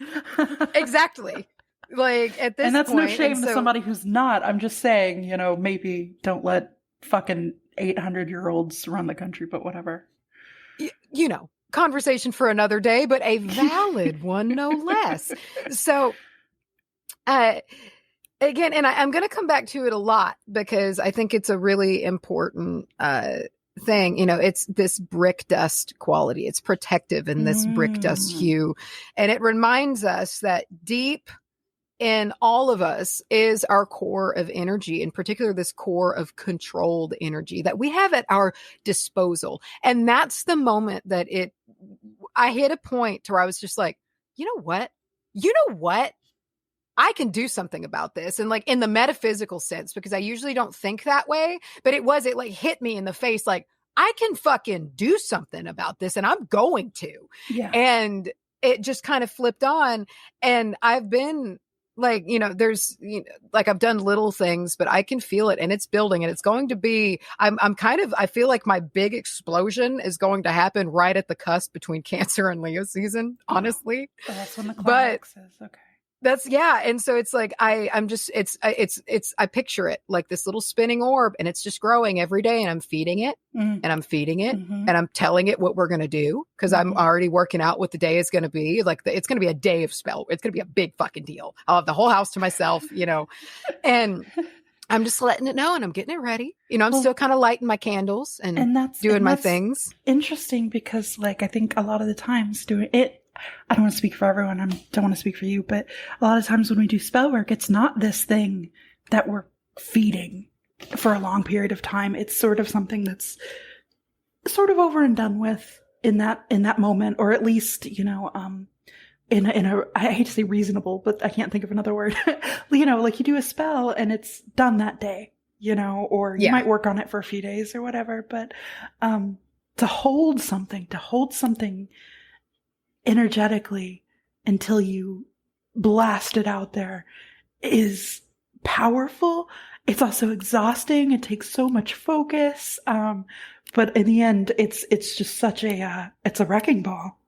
Exactly. Like at this point. And that's no shame to somebody who's not. I'm just saying, you know, maybe don't let fucking 800-year-olds run the country, but whatever. You know, conversation for another day, but a valid one, no less. So, again, and I'm going to come back to it a lot because I think it's a really important thing. You know, it's this brick dust quality. It's protective in this brick dust hue. And it reminds us that deep in all of us is our core of energy, in particular, this core of controlled energy that we have at our disposal. And that's the moment that I hit a point where I was just like, you know what? I can do something about this. And like in the metaphysical sense, because I usually don't think that way, but it like hit me in the face. Like, I can fucking do something about this and I'm going to. Yeah. And it just kind of flipped on. And I've been like, there's, like I've done little things, but I can feel it and it's building and it's going to be, I feel like my big explosion is going to happen right at the cusp between Cancer and Leo season, honestly. Oh, that's when the climax is. Okay. And so it's like, I picture it like this little spinning orb and it's just growing every day and I'm feeding it and I'm feeding it and I'm telling it what we're going to do. Cause I'm already working out what the day is going to be. Like it's going to be a day of spell. It's going to be a big fucking deal. I'll have the whole house to myself, and I'm just letting it know and I'm getting it ready. I'm still kind of lighting my candles and doing my things. Interesting because like, I think a lot of the times doing it, I don't want to speak for everyone. I don't want to speak for you, but a lot of times when we do spell work, it's not this thing that we're feeding for a long period of time. It's sort of something that's sort of over and done with in that moment, or at least, in a, I hate to say reasonable, but I can't think of another word, like you do a spell and it's done that day, or you might work on it for a few days or whatever, but, to hold something energetically until you blast it out there is powerful. It's also exhausting. It takes so much focus. But in the end, it's just such it's a wrecking ball.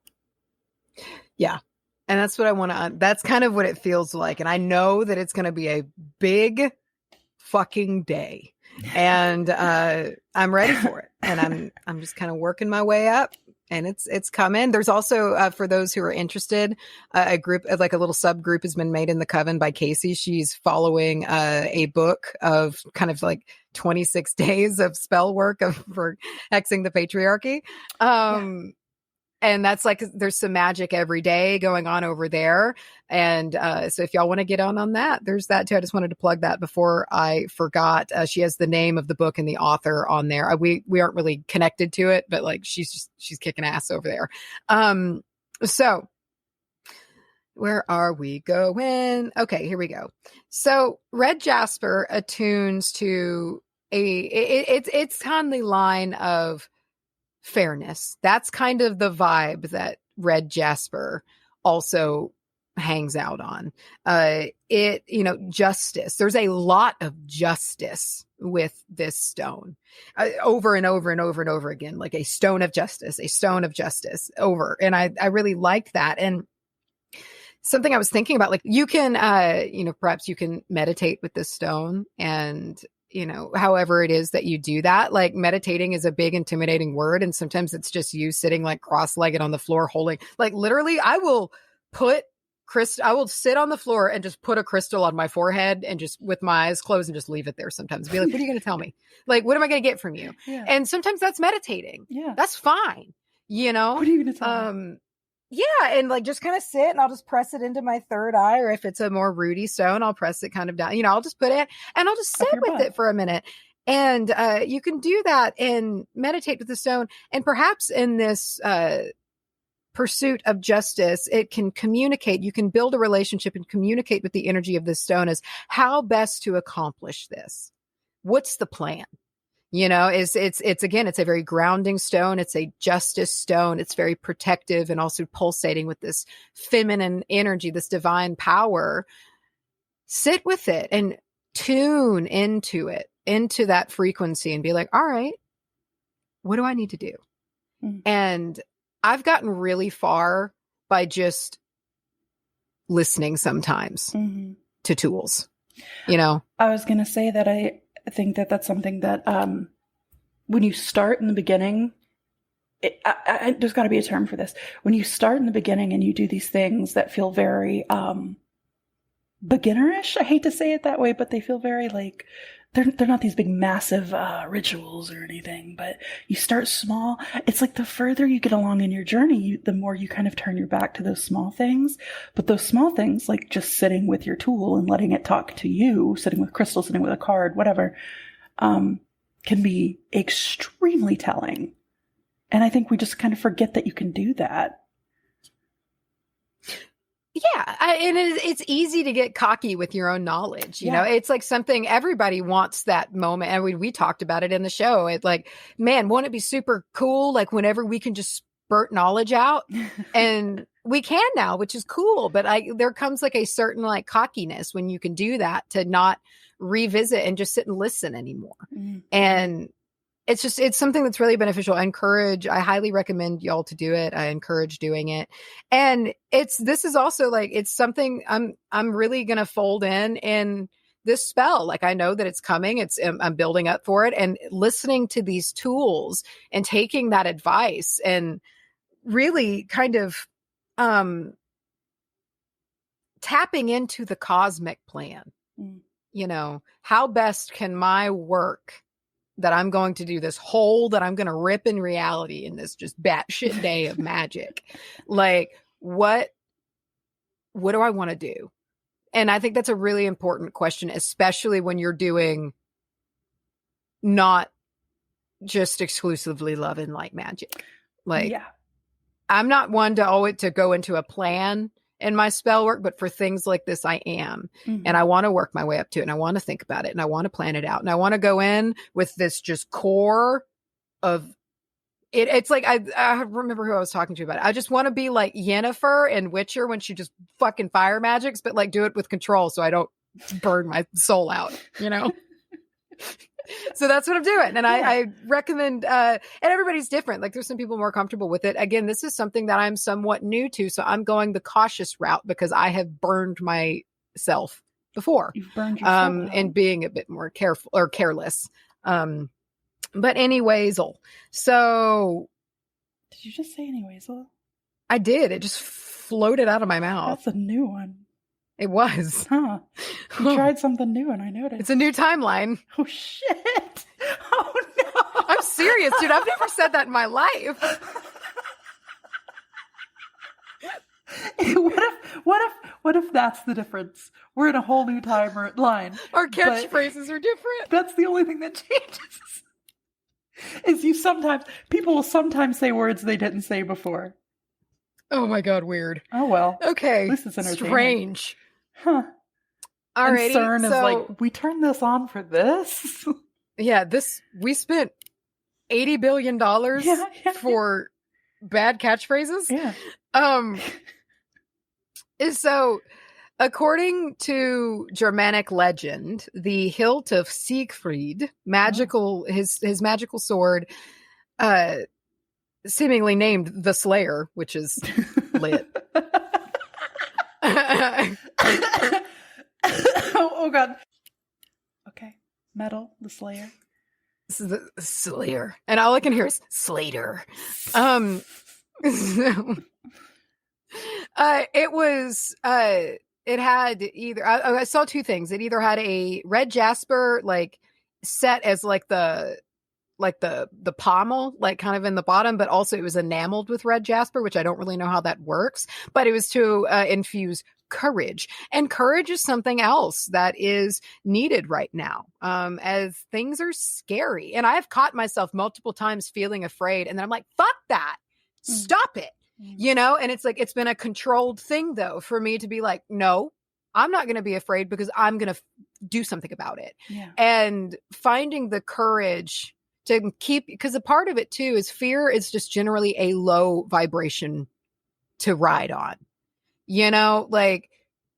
Yeah. And that's what I want to, that's kind of what it feels like. And I know that it's going to be a big fucking day and, I'm ready for it. And I'm just kind of working my way up. And it's coming. There's also, for those who are interested, a group, like a little subgroup has been made in the Coven by Casey. She's following a book of kind of like 26 days of spell work for hexing the patriarchy. And that's like, there's some magic every day going on over there. And so if y'all want to get on that, there's that too. I just wanted to plug that before I forgot. She has the name of the book and the author on there. We aren't really connected to it, but like she's kicking ass over there. So where are we going? Okay, here we go. So Red Jasper attunes to it's on the line of fairness. That's kind of the vibe that Red Jasper also hangs out on. Justice. There's a lot of justice with this stone, over and over and over and over again, like a stone of justice over. And I really liked that. And something I was thinking about, like you can, perhaps you can meditate with this stone and however it is that you do that. Like meditating is a big intimidating word. And sometimes it's just you sitting like cross-legged on the floor holding, like literally I will sit on the floor and just put a crystal on my forehead and just with my eyes closed and just leave it there sometimes. Be like, what are you going to tell me? Like, what am I going to get from you? Yeah. And sometimes that's meditating. Yeah. That's fine. What are you going to tell me? Yeah. And like, just kind of sit and I'll just press it into my third eye. Or if it's a more rooty stone, I'll press it kind of down, I'll just put it and I'll just sit with it for a minute. And you can do that and meditate with the stone. And perhaps in this pursuit of justice, it can communicate. You can build a relationship and communicate with the energy of this stone as how best to accomplish this. What's the plan? It's again, it's a very grounding stone. It's a justice stone. It's very protective and also pulsating with this feminine energy, this divine power. Sit with it and tune into it, into that frequency and be like, all right, what do I need to do? Mm-hmm. And I've gotten really far by just listening sometimes to tools, I was going to say that I think that that's something that when you start in the beginning, there's got to be a term for this. When you start in the beginning and you do these things that feel very beginnerish, I hate to say it that way, but they feel very like they're not these big massive rituals or anything, but you start small. It's like the further you get along in your journey, the more you kind of turn your back to those small things. But those small things, like just sitting with your tool and letting it talk to you, sitting with crystal, sitting with a card, whatever, can be extremely telling. And I think we just kind of forget that you can do that. Yeah. It's easy to get cocky with your own knowledge. You know, it's like something everybody wants that moment. And we talked about it in the show. It's like, man, won't it be super cool? Like whenever we can just spurt knowledge out, and we can now, which is cool. But there comes like a certain like cockiness when you can do that, to not revisit and just sit and listen anymore. Mm-hmm. And it's something that's really beneficial. I highly recommend y'all to do it. I encourage doing it. And this is also like, it's something I'm really going to fold in this spell. Like, I know that it's coming. I'm building up for it, and listening to these tools and taking that advice and really kind of, tapping into the cosmic plan. Mm. You know, how best can my work that I'm going to do, this hole that I'm going to rip in reality in this just batshit day of magic, like what do I want to do? And I think that's a really important question, especially when you're doing not just exclusively love and light magic. Like, I'm not one to go into a plan in my spell work, but for things like this, I am. Mm-hmm. And I want to work my way up to it, and I want to think about it, and I want to plan it out, and I want to go in with this just core of it. It's like, I remember who I was talking to about it. I just want to be like Yennefer in Witcher when she just fucking fire magics, but like do it with control so I don't burn my soul out, you know? So that's what I'm doing. And I recommend, and everybody's different. Like, there's some people more comfortable with it. Again, this is something that I'm somewhat new to. So I'm going the cautious route because I have burned myself before. You've burned yourself and being a bit more careful or careless. But anyways, so. Did you just say anyways? I did. It just floated out of my mouth. That's a new one. It was. Huh. You tried something new and I noticed. It's a new timeline. Oh, shit. Oh, no. I'm serious, dude. I've never said that in my life. What if that's the difference? We're in a whole new timeline. Our catchphrases are different. That's the only thing that changes. People will sometimes say words they didn't say before. Oh my God, weird. Oh, well. Okay. At least it's entertaining. Strange. Huh. Alrighty. And CERN is like, we turned this on for this? Yeah, we spent $80 billion for bad catchphrases. Yeah. So, according to Germanic legend, the hilt of Siegfried, his magical sword, seemingly named the Slayer, which is lit. Oh God. Okay. Metal, the Slayer. This is the Slayer. And all I can hear is Slater. It had either, I saw two things. It either had a red jasper, like set as like the pommel, like kind of in the bottom, but also it was enameled with red jasper, which I don't really know how that works, but it was to infuse courage. And courage is something else that is needed right now, as things are scary. And I've caught myself multiple times feeling afraid, and then I'm like, fuck that. Stop it. You know? And it's like, it's been a controlled thing though, for me to be like, no, I'm not going to be afraid because I'm going to do something about it. Yeah. And finding the courage to keep, because a part of it too is fear is just generally a low vibration to ride on, you know, like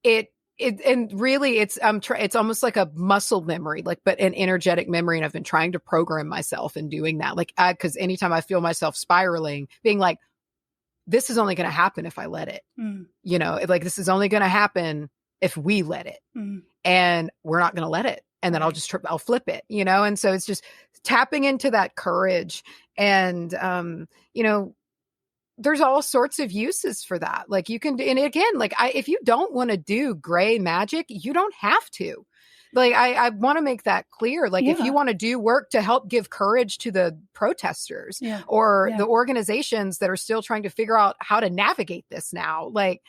and really it's almost like a muscle memory, like, but an energetic memory. And I've been trying to program myself in doing that. Like, cause anytime I feel myself spiraling, being like, this is only going to happen if I let it, you know, like this is only going to happen if we let it, and we're not going to let it. And then I'll flip it, you know? And so it's just tapping into that courage. And, you know, there's all sorts of uses for that. Like you can, and again, like if you don't want to do gray magic, you don't have to. Like, I want to make that clear. Like if you want to do work to help give courage to the protesters or the organizations that are still trying to figure out how to navigate this now, like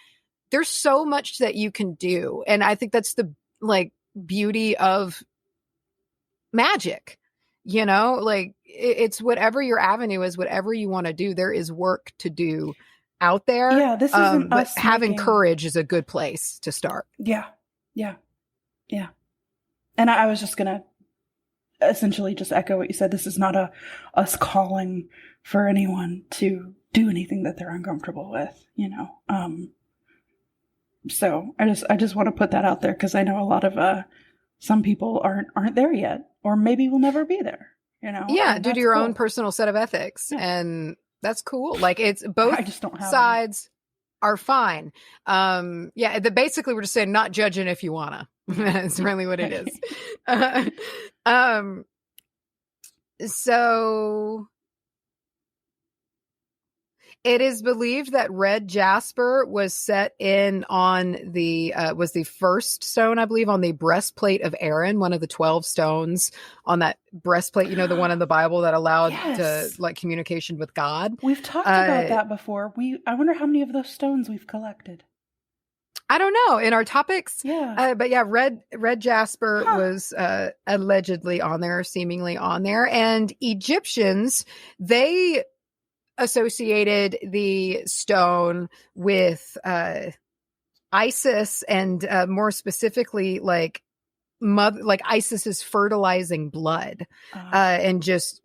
there's so much that you can do. And I think that's the like beauty of magic, you know, like it's whatever your avenue is, whatever you want to do, there is work to do out there. Yeah, this isn't but us having making... courage is a good place to start. Yeah. And I was just gonna essentially just echo what you said. This is not us calling for anyone to do anything that they're uncomfortable with, you know. So I just want to put that out there, because I know a lot of some people aren't there yet, or maybe will never be there, you know. Yeah, due to your own personal set of ethics, and that's cool. Like, it's both I just don't have sides are fine. Basically we're just saying not judging if you wanna. That's really what it is. So it is believed that red jasper was set in on was the first stone, I believe, on the breastplate of Aaron, one of the 12 stones on that breastplate, you know, the one in the Bible that allowed to like communication with God. We've talked about that before. I wonder how many of those stones we've collected. I don't know in our topics. Yeah. But yeah, red jasper was allegedly on there, seemingly on there. And Egyptians, they associated the stone with Isis, and more specifically like Isis's fertilizing blood, and just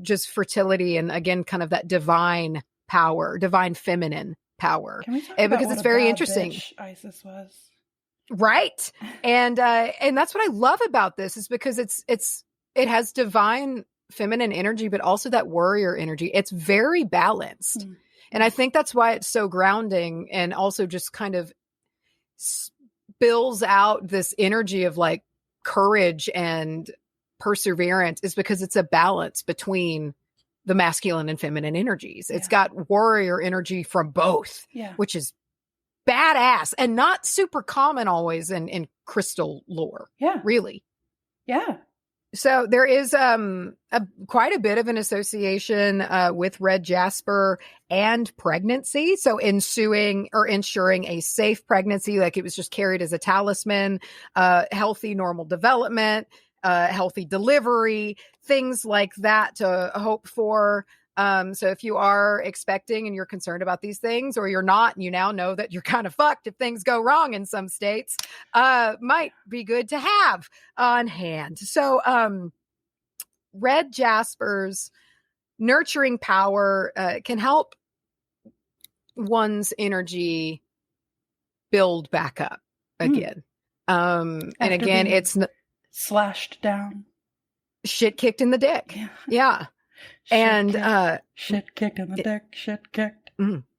just fertility, and again kind of that divine power, divine feminine power. Can we talk about because what it's a very bad interesting. bitch Isis was? Right. And that's what I love about this, is because it has divine feminine energy, but also that warrior energy. It's very balanced. And I think that's why it's so grounding, and also just kind of spills out this energy of like courage and perseverance, is because it's a balance between the masculine and feminine energies. It's got warrior energy from both, which is badass and not super common always in crystal lore. Yeah. Really. Yeah. So there is quite a bit of an association with red jasper and pregnancy. So ensuing or ensuring a safe pregnancy, like it was just carried as a talisman, healthy normal development, healthy delivery, things like that to hope for. So if you are expecting and you're concerned about these things, or you're not, and you now know that you're kind of fucked if things go wrong in some states, might be good to have on hand. So red jasper's nurturing power can help one's energy build back up again. And again, it's slashed down, shit kicked in the dick. Yeah. Shit kicked in the dick, shit kicked. And,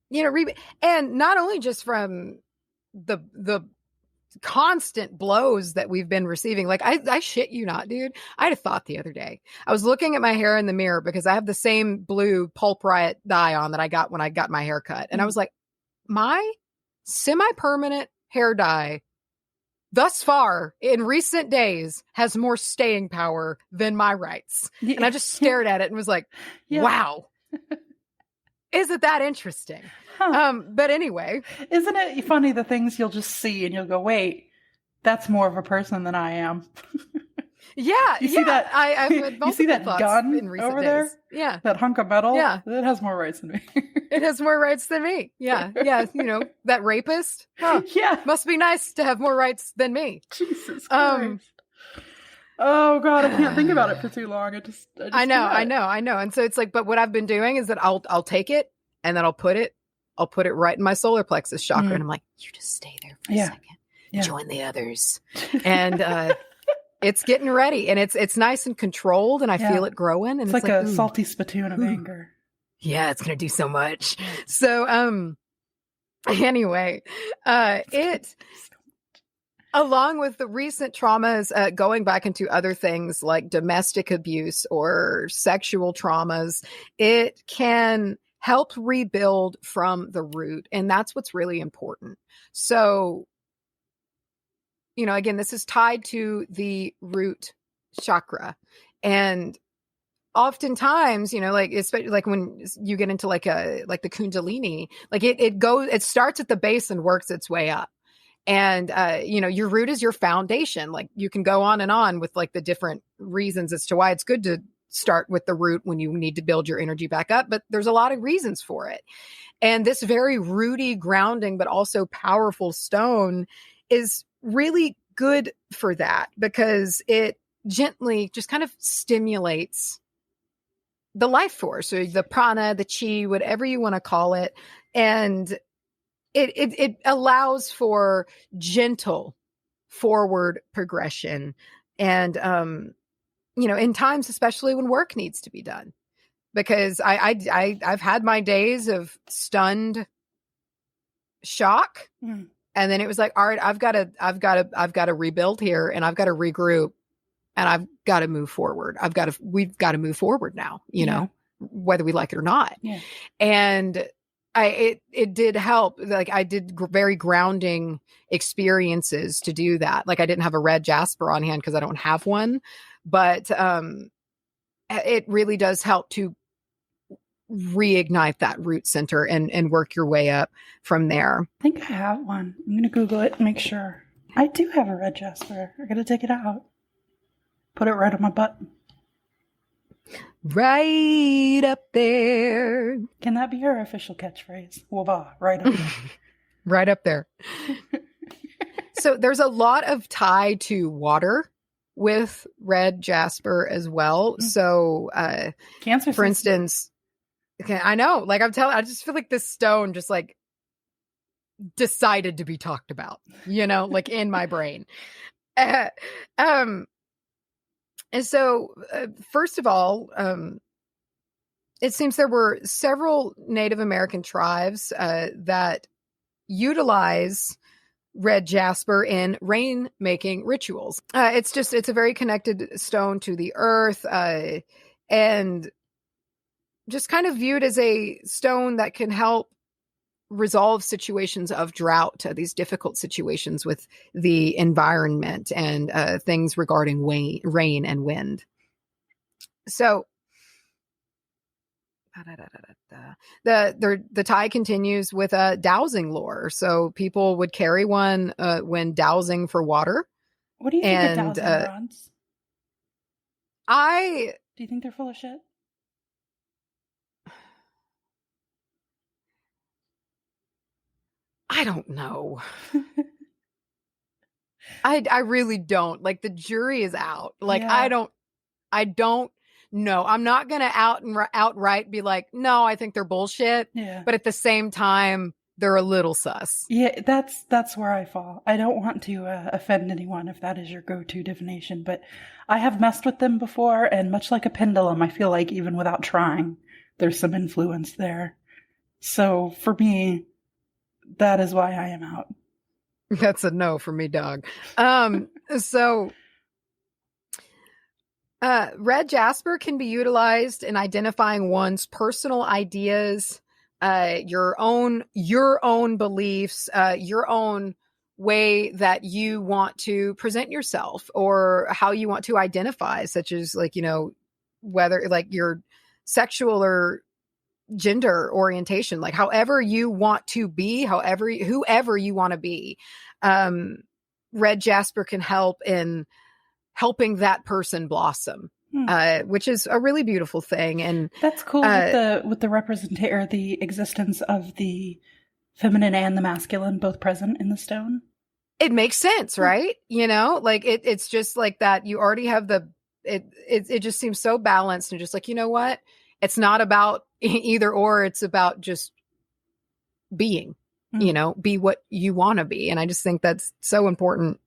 you know, and not only just from the constant blows that we've been receiving. Like I shit you not, dude. I had a thought the other day. I was looking at my hair in the mirror because I have the same blue Pulp Riot dye on that I got when I got my hair cut. And I was like, my semi-permanent hair dye thus far in recent days has more staying power than my rights. And I just stared at it and was like, wow, isn't that interesting? But anyway, isn't it funny the things you'll just see and you'll go, wait, that's more of a person than I am. Yeah. You see that? I've had you see that gun in recent over days. there? Yeah. That hunk of metal? Yeah. It has more rights than me. It has more rights than me. Yeah. Yeah. You know, that rapist. Huh. Yeah. Must be nice to have more rights than me. Jesus Christ. Oh God, I can't think about it for too long. I know. And so it's like, but what I've been doing is that I'll take it and then I'll put it right in my solar plexus chakra. And I'm like, you just stay there for a second. Yeah. Join the others. And it's getting ready, and it's nice and controlled, and I feel it growing. And it's like a salty spittoon of anger. Yeah, it's going to do so much. So, anyway, it, along with the recent traumas, going back into other things like domestic abuse or sexual traumas, it can help rebuild from the root. And that's what's really important. So, you know, again, this is tied to the root chakra. And oftentimes, you know, like, especially like when you get into like the Kundalini, like it starts at the base and works its way up. And, you know, your root is your foundation. Like you can go on and on with like the different reasons as to why it's good start with the root when you need to build your energy back up, but there's a lot of reasons for it. And this very rooty, grounding, but also powerful stone is really good for that because it gently just kind of stimulates the life force or the prana, the chi, whatever you want to call it. And it allows for gentle forward progression. And, in times, especially when work needs to be done, because I've had my days of stunned shock. And then it was like, all right, I've got to rebuild here and I've got to regroup and I've got to move forward. We've got to move forward now, whether we like it or not. Yeah. And it did help. Like I did very grounding experiences to do that. Like I didn't have a red Jasper on hand because I don't have one, but it really does help to reignite that root center and work your way up from there. I think I have one. I'm going to Google it and make sure. I do have a red Jasper. I got to take it out. Put it right on my butt. Right up there. Can that be your official catchphrase? Wobah, right up there. Right up there. So there's a lot of tie to water with red Jasper as well. So, Cancer, for instance, I know, like I just feel like this stone just like decided to be talked about, like in my brain. And so, first of all, it seems there were several Native American tribes that utilize red Jasper in rain-making rituals. It's a very connected stone to the earth, and just kind of viewed as a stone that can help resolve situations of drought, these difficult situations with the environment and things regarding rain and wind. So the tie continues with a dowsing lore. So people would carry one when dowsing for water. What do you think of dowsing rods? Do you think they're full of shit? I don't know. I really don't. Like the jury is out. Like yeah. I don't know. I'm not going to outright be like, no, I think they're bullshit. Yeah. But at the same time, they're a little sus. Yeah, that's where I fall. I don't want to offend anyone if that is your go-to divination, but I have messed with them before, and much like a pendulum, I feel like even without trying, there's some influence there. So for me, that is why I am out. That's a no for me, dog. So red Jasper can be utilized in identifying one's personal ideas, your own beliefs, your own way that you want to present yourself or how you want to identify, such as like, whether like your sexual or gender orientation, like however you want to be, whoever you want to be. Red Jasper can help in helping that person blossom, which is a really beautiful thing. And that's cool with the representation or the existence of the feminine and the masculine both present in the stone. It makes sense, right? Like it's just like that. You already have it just seems so balanced and just like, you know what? It's not about either or, it's about just being, be what you want to be. And I just think that's so important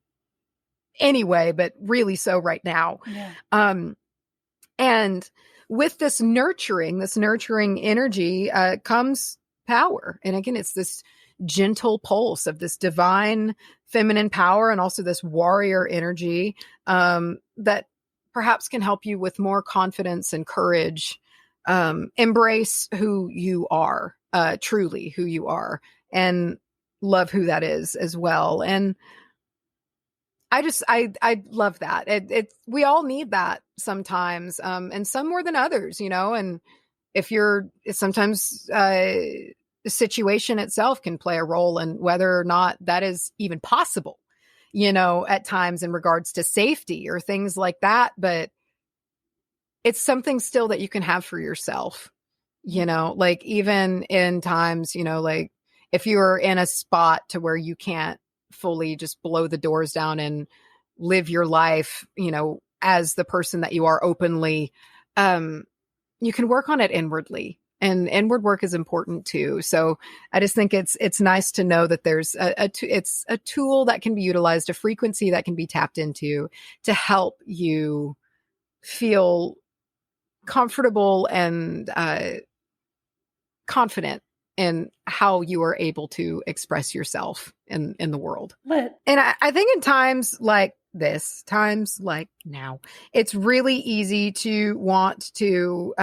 anyway, but really so right now. Yeah. And with this nurturing energy comes power. And again, it's this gentle pulse of this divine feminine power and also this warrior energy that perhaps can help you with more confidence and courage. Embrace who you are, truly who you are, and love who that is as well. And I love that. We all need that sometimes, and some more than others, and sometimes the situation itself can play a role in whether or not that is even possible, at times in regards to safety or things like that. But it's something still that you can have for yourself, like even in times, like if you're in a spot to where you can't fully just blow the doors down and live your life, as the person that you are openly, you can work on it inwardly, and inward work is important too. So I just think it's nice to know that there's it's a tool that can be utilized, a frequency that can be tapped into to help you feel comfortable and confident in how you are able to express yourself in the world. And I think in times like this, times like now, it's really easy to want to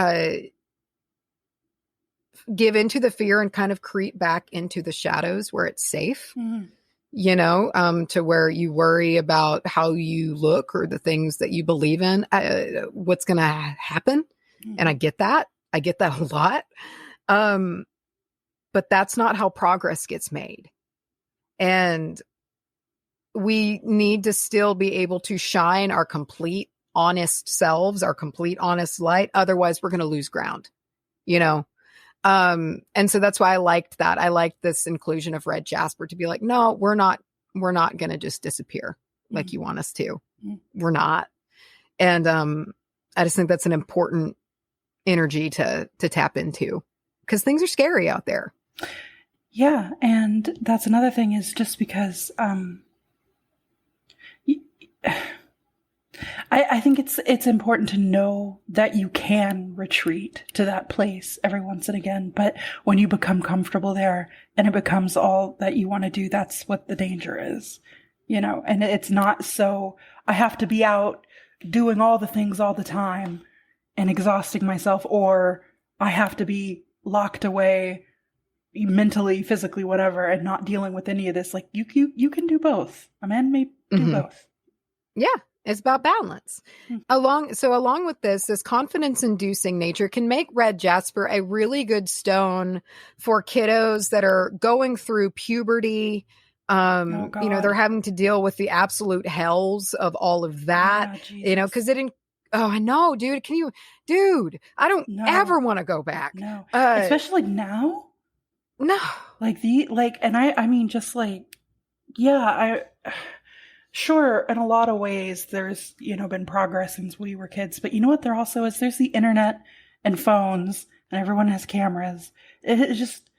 give into the fear and kind of creep back into the shadows where it's safe. To where you worry about how you look or the things that you believe in, what's going to happen. And I get that a lot. But that's not how progress gets made. And we need to still be able to shine our complete, honest selves, our complete, honest light. Otherwise, we're going to lose ground, And so that's why I liked that. I liked this inclusion of red jasper to be like, no, we're not going to just disappear like you want us to. We're not. And I just think that's an important energy to tap into, because things are scary out there. Yeah. And that's another thing, is just because I think it's important to know that you can retreat to that place every once and again. But when you become comfortable there and it becomes all that you want to do, that's what the danger is, and it's not so I have to be out doing all the things all the time and exhausting myself, or I have to be locked away mentally, physically, whatever, and not dealing with any of this. Like you can do both. A man may do both. Yeah. It's about balance. Along with this confidence-inducing nature can make red jasper a really good stone for kiddos that are going through puberty. They're having to deal with the absolute hells of all of that. Because I know, dude. I don't ever want to go back. No, especially now. No, Sure, in a lot of ways, there's, been progress since we were kids. But you know what there also is? There's the internet and phones, and everyone has cameras. It just,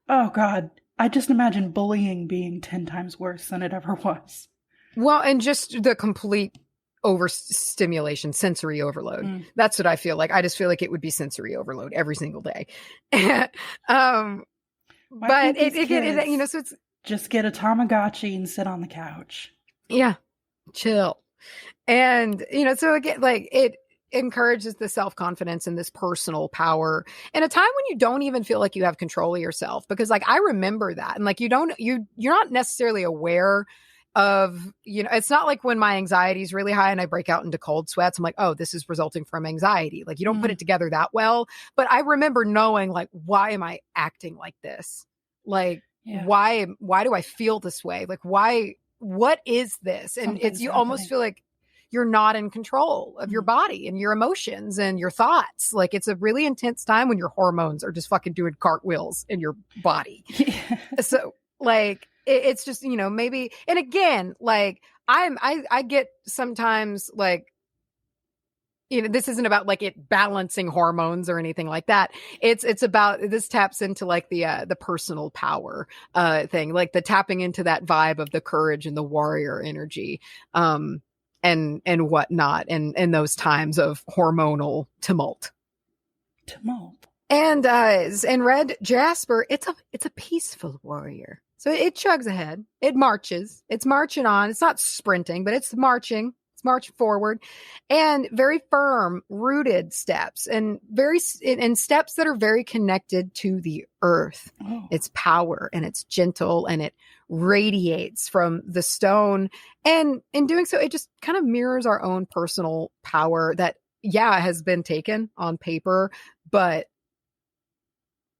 oh God, I just imagine bullying being 10 times worse than it ever was. Well, and just the complete overstimulation, sensory overload. That's what I feel like. I just feel like it would be sensory overload every single day. But so it's just get a Tamagotchi and sit on the couch. Yeah. Chill. And, so again, like it encourages the self-confidence and this personal power in a time when you don't even feel like you have control of yourself, because like, I remember that. And like, you're not necessarily aware of, it's not like when my anxiety is really high and I break out into cold sweats, I'm like, oh, this is resulting from anxiety. Like you don't put it together that well. But I remember knowing like, why am I acting like this? Like, why do I feel this way? Like, what is this? And you almost feel like you're not in control of your body and your emotions and your thoughts. Like it's a really intense time when your hormones are just fucking doing cartwheels in your body. So like, it's just, maybe, and again, like I get sometimes like, this isn't about like it balancing hormones or anything like that. It's about, this taps into like the personal power thing, like the tapping into that vibe of the courage and the warrior energy, and whatnot, and in those times of hormonal tumult. And red jasper, it's a peaceful warrior. So it chugs ahead. It marches. It's marching on. It's not sprinting, but it's marching. March forward, and very firm, rooted steps, and steps that are very connected to the earth. Its power, and it's gentle, and it radiates from the stone. And in doing so, it just kind of mirrors our own personal power that, has been taken on paper, but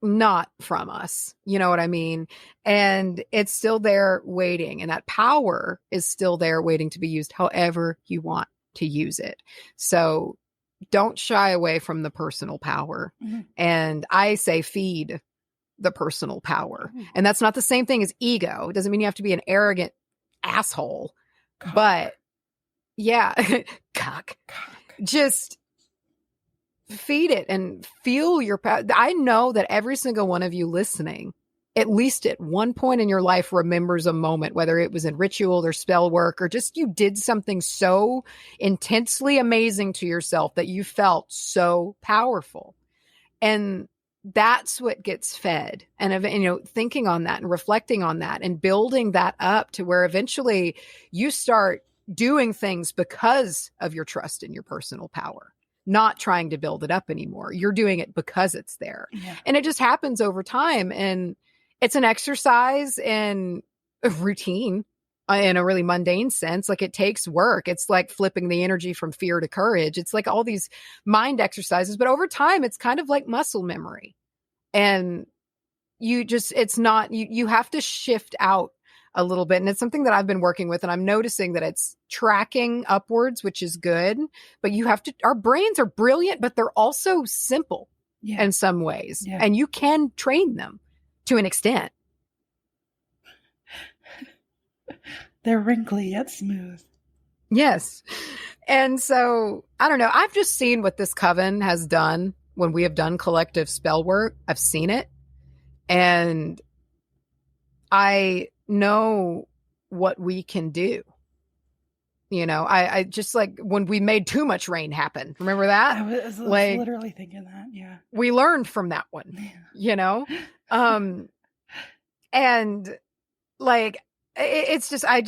not from us. You know what I mean? And it's still there waiting. And that power is still there waiting to be used however you want to use it. So don't shy away from the personal power. Mm-hmm. And I say feed the personal power. And that's not the same thing as ego. It doesn't mean you have to be an arrogant asshole. Cock. But yeah, cock. Just feed it and feel your power. I know that every single one of you listening, at least at one point in your life, remembers a moment, whether it was in ritual or spell work, or just you did something so intensely amazing to yourself that you felt so powerful. And that's what gets fed. And, thinking on that and reflecting on that and building that up to where eventually you start doing things because of your trust in your personal power, not trying to build it up anymore. You're doing it because it's there. Yeah. And it just happens over time. And it's an exercise in a routine in a really mundane sense. Like, it takes work. It's like flipping the energy from fear to courage. It's like all these mind exercises, but over time, it's kind of like muscle memory. And you have to shift out a little bit. And it's something that I've been working with, and I'm noticing that it's tracking upwards, which is good, but our brains are brilliant, but they're also simple in some ways. Yeah. And you can train them to an extent. They're wrinkly yet smooth. Yes. And so, I don't know. I've just seen what this coven has done when we have done collective spell work. I've seen it. And I know what we can do. I just, like, when we made too much rain happen. Remember that? I was literally thinking that. Yeah. We learned from that one, and like, it's just, I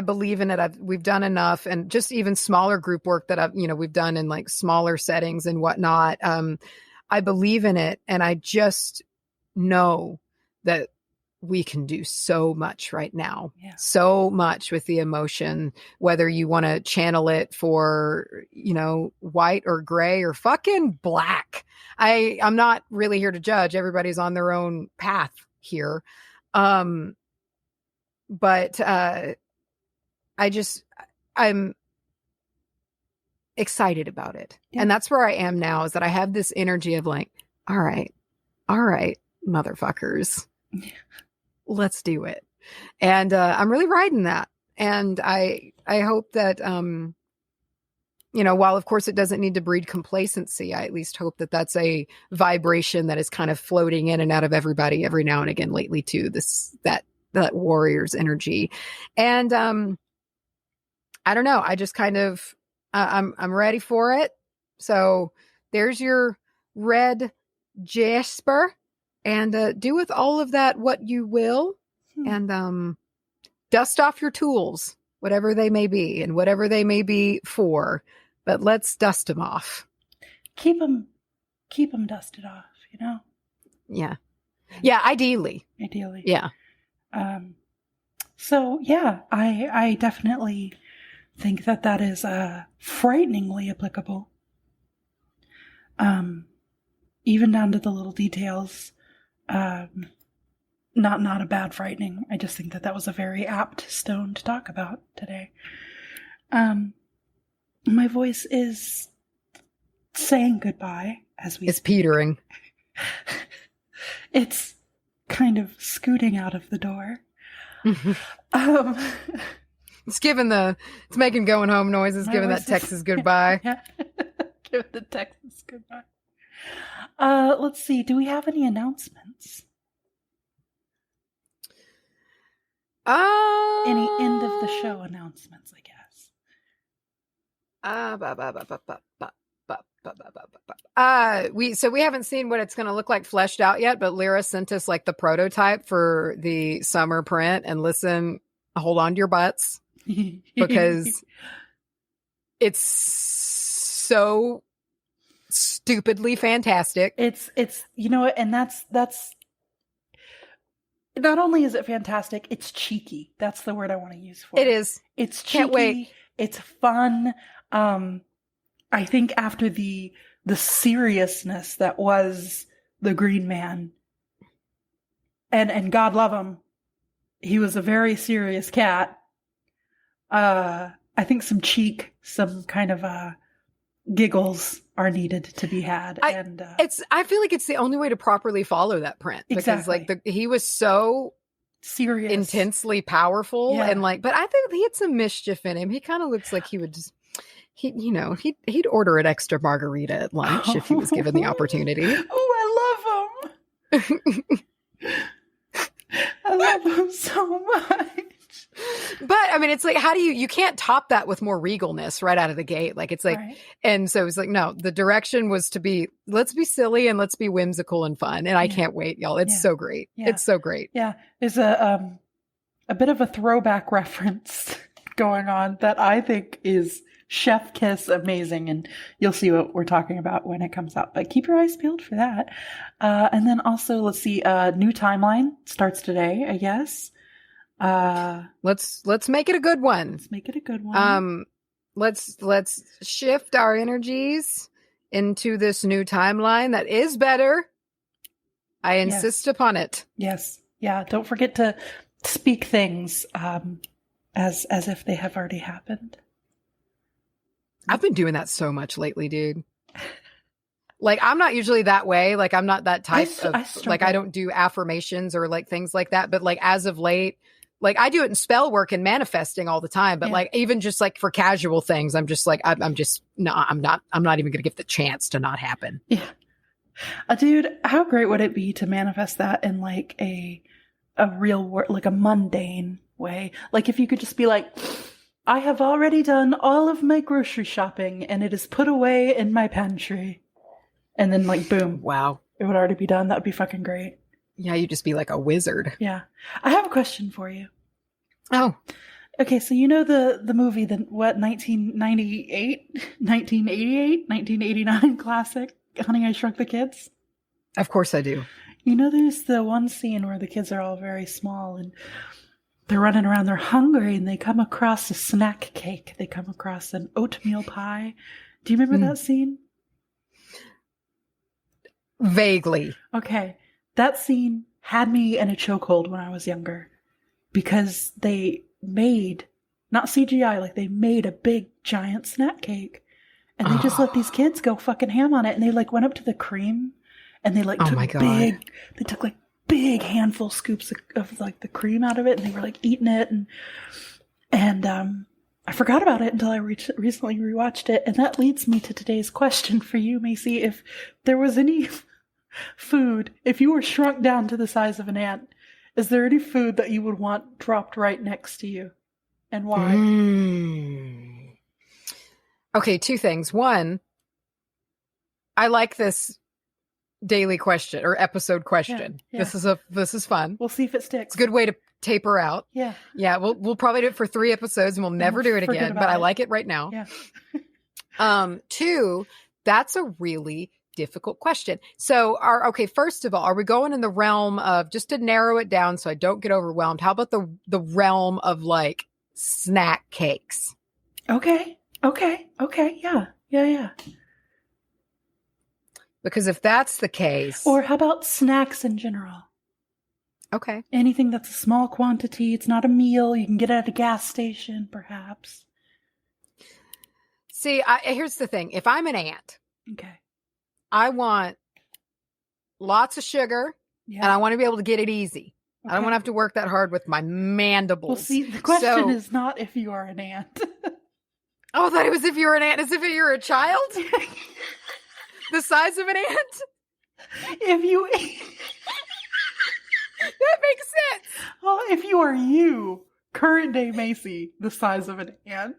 believe in it. We've done enough, and just even smaller group work that we've done in like smaller settings and whatnot. I believe in it, and I just know that we can do so much right now, so much with the emotion, whether you want to channel it for, white or gray or fucking black. I'm not really here to judge. Everybody's on their own path here. But I'm excited about it. Yeah. And that's where I am now, is that I have this energy of like, all right, motherfuckers, let's do it. And I'm really riding that. And I hope that, while of course it doesn't need to breed complacency, I at least hope that that's a vibration that is kind of floating in and out of everybody every now and again lately too, that warrior's energy. And I don't know, I just kind of I'm ready for it. So there's your red Jasper, and do with all of that what you will, and dust off your tools, whatever they may be and whatever they may be for, but let's dust them off. Keep them dusted off, Yeah, ideally. Yeah. So yeah, I definitely think that is frighteningly applicable. Even down to the little details. Not a bad frightening. I just think that was a very apt stone to talk about today. My voice is saying goodbye it's petering. It's kind of scooting out of the door. It's making going home noises, giving that Texas goodbye. Yeah. Give the Texas goodbye. Let's see. Do we have any announcements? Any end of the show announcements, I guess. We haven't seen what it's going to look like fleshed out yet, but Lyra sent us like the prototype for the summer print, and listen, hold on to your butts because it's so stupidly fantastic. It's and that's not only is it fantastic, it's cheeky. That's the word I want to use for it. It is. It's cheeky. Can't wait. It's fun. I think after the seriousness that was the Green Man, and God love him, he was a very serious cat. I think some cheek, some kind of giggles are needed to be had. I feel like it's the only way to properly follow that print because he was so serious, intensely powerful and but I think he had some mischief in him. He kind of looks like he would just he'd order an extra margarita at lunch if he was given the opportunity. Oh, I love him. I love him so much. But I mean, it's like, how do you can't top that with more regalness right out of the gate. Like, it's like, and so it's like, no, the direction was to be, let's be silly and let's be whimsical and fun. And I can't wait, y'all. It's so great. Yeah. It's so great. Yeah. There's a bit of a throwback reference going on that I think is chef kiss amazing. And you'll see what we're talking about when it comes out, but keep your eyes peeled for that. And then also, let's see, new timeline starts today, I guess. Let's make it a good one. Let's make it a good one. Let's shift our energies into this new timeline that is better. I insist upon it. Yes. Yeah. Don't forget to speak things, as if they have already happened. I've been doing that so much lately, dude. Like, I'm not usually that way. Like, I'm not that type of, like, I don't do affirmations or like things like that. But like, as of late, like, I do it in spell work and manifesting all the time. But like, even just like for casual things, I'm just like, I'm not even going to give the chance to not happen. Yeah. Dude, how great would it be to manifest that in like a real world, like a mundane way? Like, if you could just be like, I have already done all of my grocery shopping and it is put away in my pantry. And then like, boom. Wow. It would already be done. That would be fucking great. Yeah, you'd just be like a wizard. Yeah. I have a question for you. Oh. Okay, so you know the movie, 1998, 1988, 1989 classic, Honey, I Shrunk the Kids? Of course I do. You know, there's the one scene where the kids are all very small and they're running around, they're hungry, and they come across a snack cake. They come across an oatmeal pie. Do you remember that scene? Vaguely. Okay. That scene had me in a chokehold when I was younger because they made, not CGI, like they made a big giant snack cake and they just let these kids go fucking ham on it. And they like went up to the cream and they like took like big handful scoops of like the cream out of it and they were like eating it. And I forgot about it until I recently rewatched it. And that leads me to today's question for you, Macy. If there was any food, if you were shrunk down to the size of an ant, is there any food that you would want dropped right next to you, and why? Okay, two things. One, I like this daily question or episode question. Yeah. This is fun. We'll see if it sticks. It's a good way to taper out. Yeah. We'll probably do it for 3 episodes and we'll never do it again. But I like it right now. Yeah. Two, that's a really difficult question. So, first of all, are we going in the realm of, just to narrow it down so I don't get overwhelmed, how about the realm of like snack cakes? Okay. Yeah. Because if that's the case. Or how about snacks in general? Okay. Anything that's a small quantity, it's not a meal, you can get it at a gas station, perhaps. See, here's the thing. If I'm an ant, okay, I want lots of sugar, and I want to be able to get it easy. Okay. I don't want to have to work that hard with my mandibles. Well, see, the question is not if you are an ant. Oh, I thought it was if you were an ant, as if you were a child? The size of an ant? If you... That makes sense. Well, if you are you, current day Macy, the size of an ant.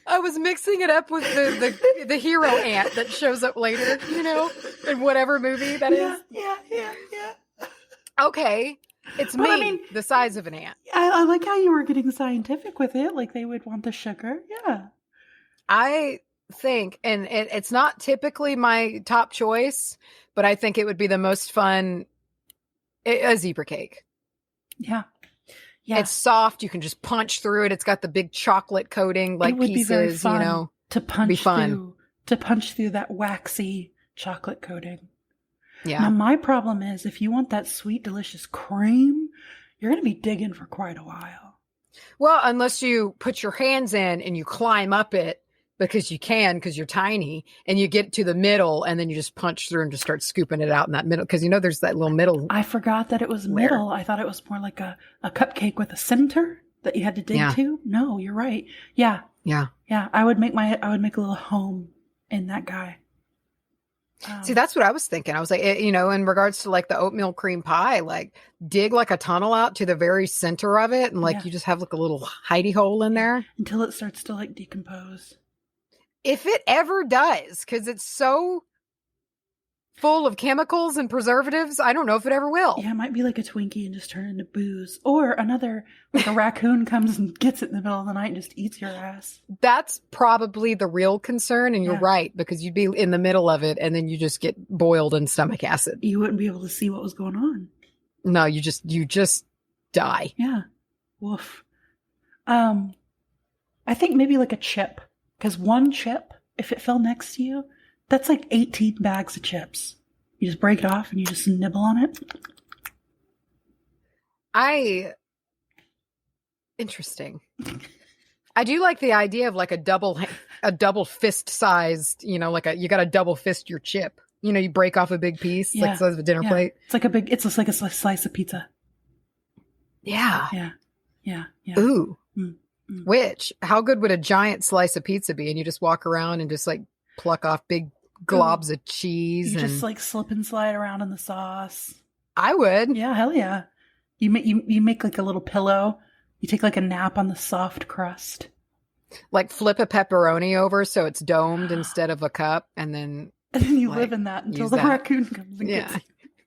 I was mixing it up with the hero ant that shows up later, in whatever movie that is. Yeah. Okay. It's me, I mean, the size of an ant. I like how you were getting scientific with it. Like they would want the sugar. Yeah. I think, and it's not typically my top choice, but I think it would be the most fun, a zebra cake. Yeah. It's soft. You can just punch through it. It's got the big chocolate coating, like pieces, be very fun to punch be fun. To punch through that waxy chocolate coating. Yeah. Now, my problem is if you want that sweet, delicious cream, you're going to be digging for quite a while. Well, unless you put your hands in and you climb up it because you can, because you're tiny, and you get to the middle and then you just punch through and just start scooping it out in that middle. Because there's that little middle. I forgot that it was middle. I thought it was more like a cupcake with a center that you had to dig to. No, you're right. Yeah. Yeah. Yeah. I would make a little home in that guy. See, that's what I was thinking. I was like, in regards to like the oatmeal cream pie, like dig like a tunnel out to the very center of it. And like, you just have like a little hidey hole in there. Until it starts to like decompose. If it ever does, because it's so full of chemicals and preservatives, I don't know if it ever will. Yeah, it might be like a Twinkie and just turn into booze. Or another, like a raccoon comes and gets it in the middle of the night and just eats your ass. That's probably the real concern. And you're right, because you'd be in the middle of it and then you just get boiled in stomach acid. You wouldn't be able to see what was going on. No, you just die. Yeah. Woof. I think maybe like a chip. Because one chip, if it fell next to you, that's like 18 bags of chips. You just break it off and you just nibble on it. Interesting. I do like the idea of like a double fist sized, like you got to double fist your chip. You break off a big piece, like the size of a dinner plate. It's just like a slice of pizza. Yeah. Yeah. Yeah. Yeah. Ooh. How good would a giant slice of pizza be? And you just walk around and just like pluck off big globs of cheese. You just like slip and slide around in the sauce. I would. Yeah, hell yeah. You make like a little pillow. You take like a nap on the soft crust. Like flip a pepperoni over so it's domed instead of a cup, and then you live in that until the raccoon comes and gets you.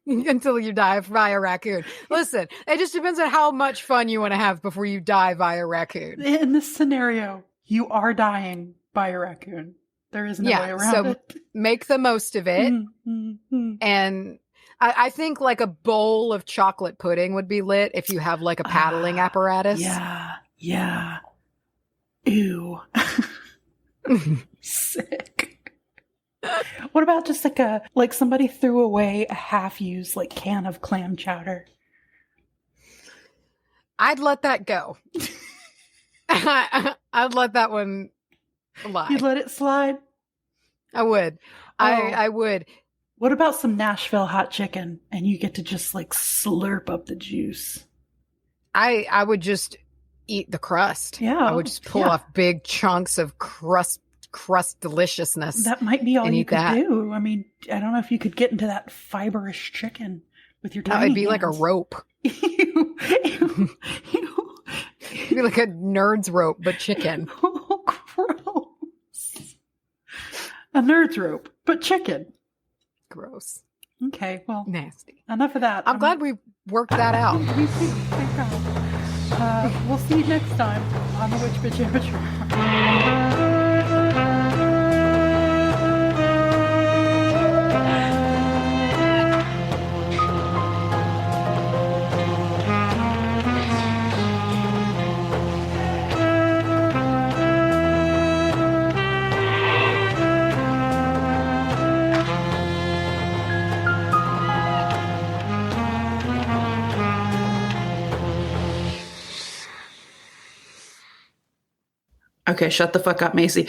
Until you die via raccoon. Listen, it just depends on how much fun you want to have before you die via raccoon. In this scenario, you are dying by a raccoon. There is no way around it. Make the most of it. And I think like a bowl of chocolate pudding would be lit if you have like a paddling apparatus. Yeah. Yeah. Ew. Sick. What about just like somebody threw away a half-used like can of clam chowder? I'd let that go. I'd let that one lie. You'd let it slide? I would. I would. What about some Nashville hot chicken and you get to just like slurp up the juice? I would just eat the crust. Yeah. I would just pull off big chunks of crust deliciousness. That might be all you could do. I mean, I don't know if you could get into that fibrous chicken with your tiny it'd be hands. like a rope. It'd be like a nerd's rope, but chicken. Oh, gross. A nerd's rope, but chicken. Gross. Okay, well. Nasty. Enough of that. I'm glad we worked that out. Me too. Thank God. We'll see you next time on the Witch Bitch Amateur. Okay, shut the fuck up, Macy.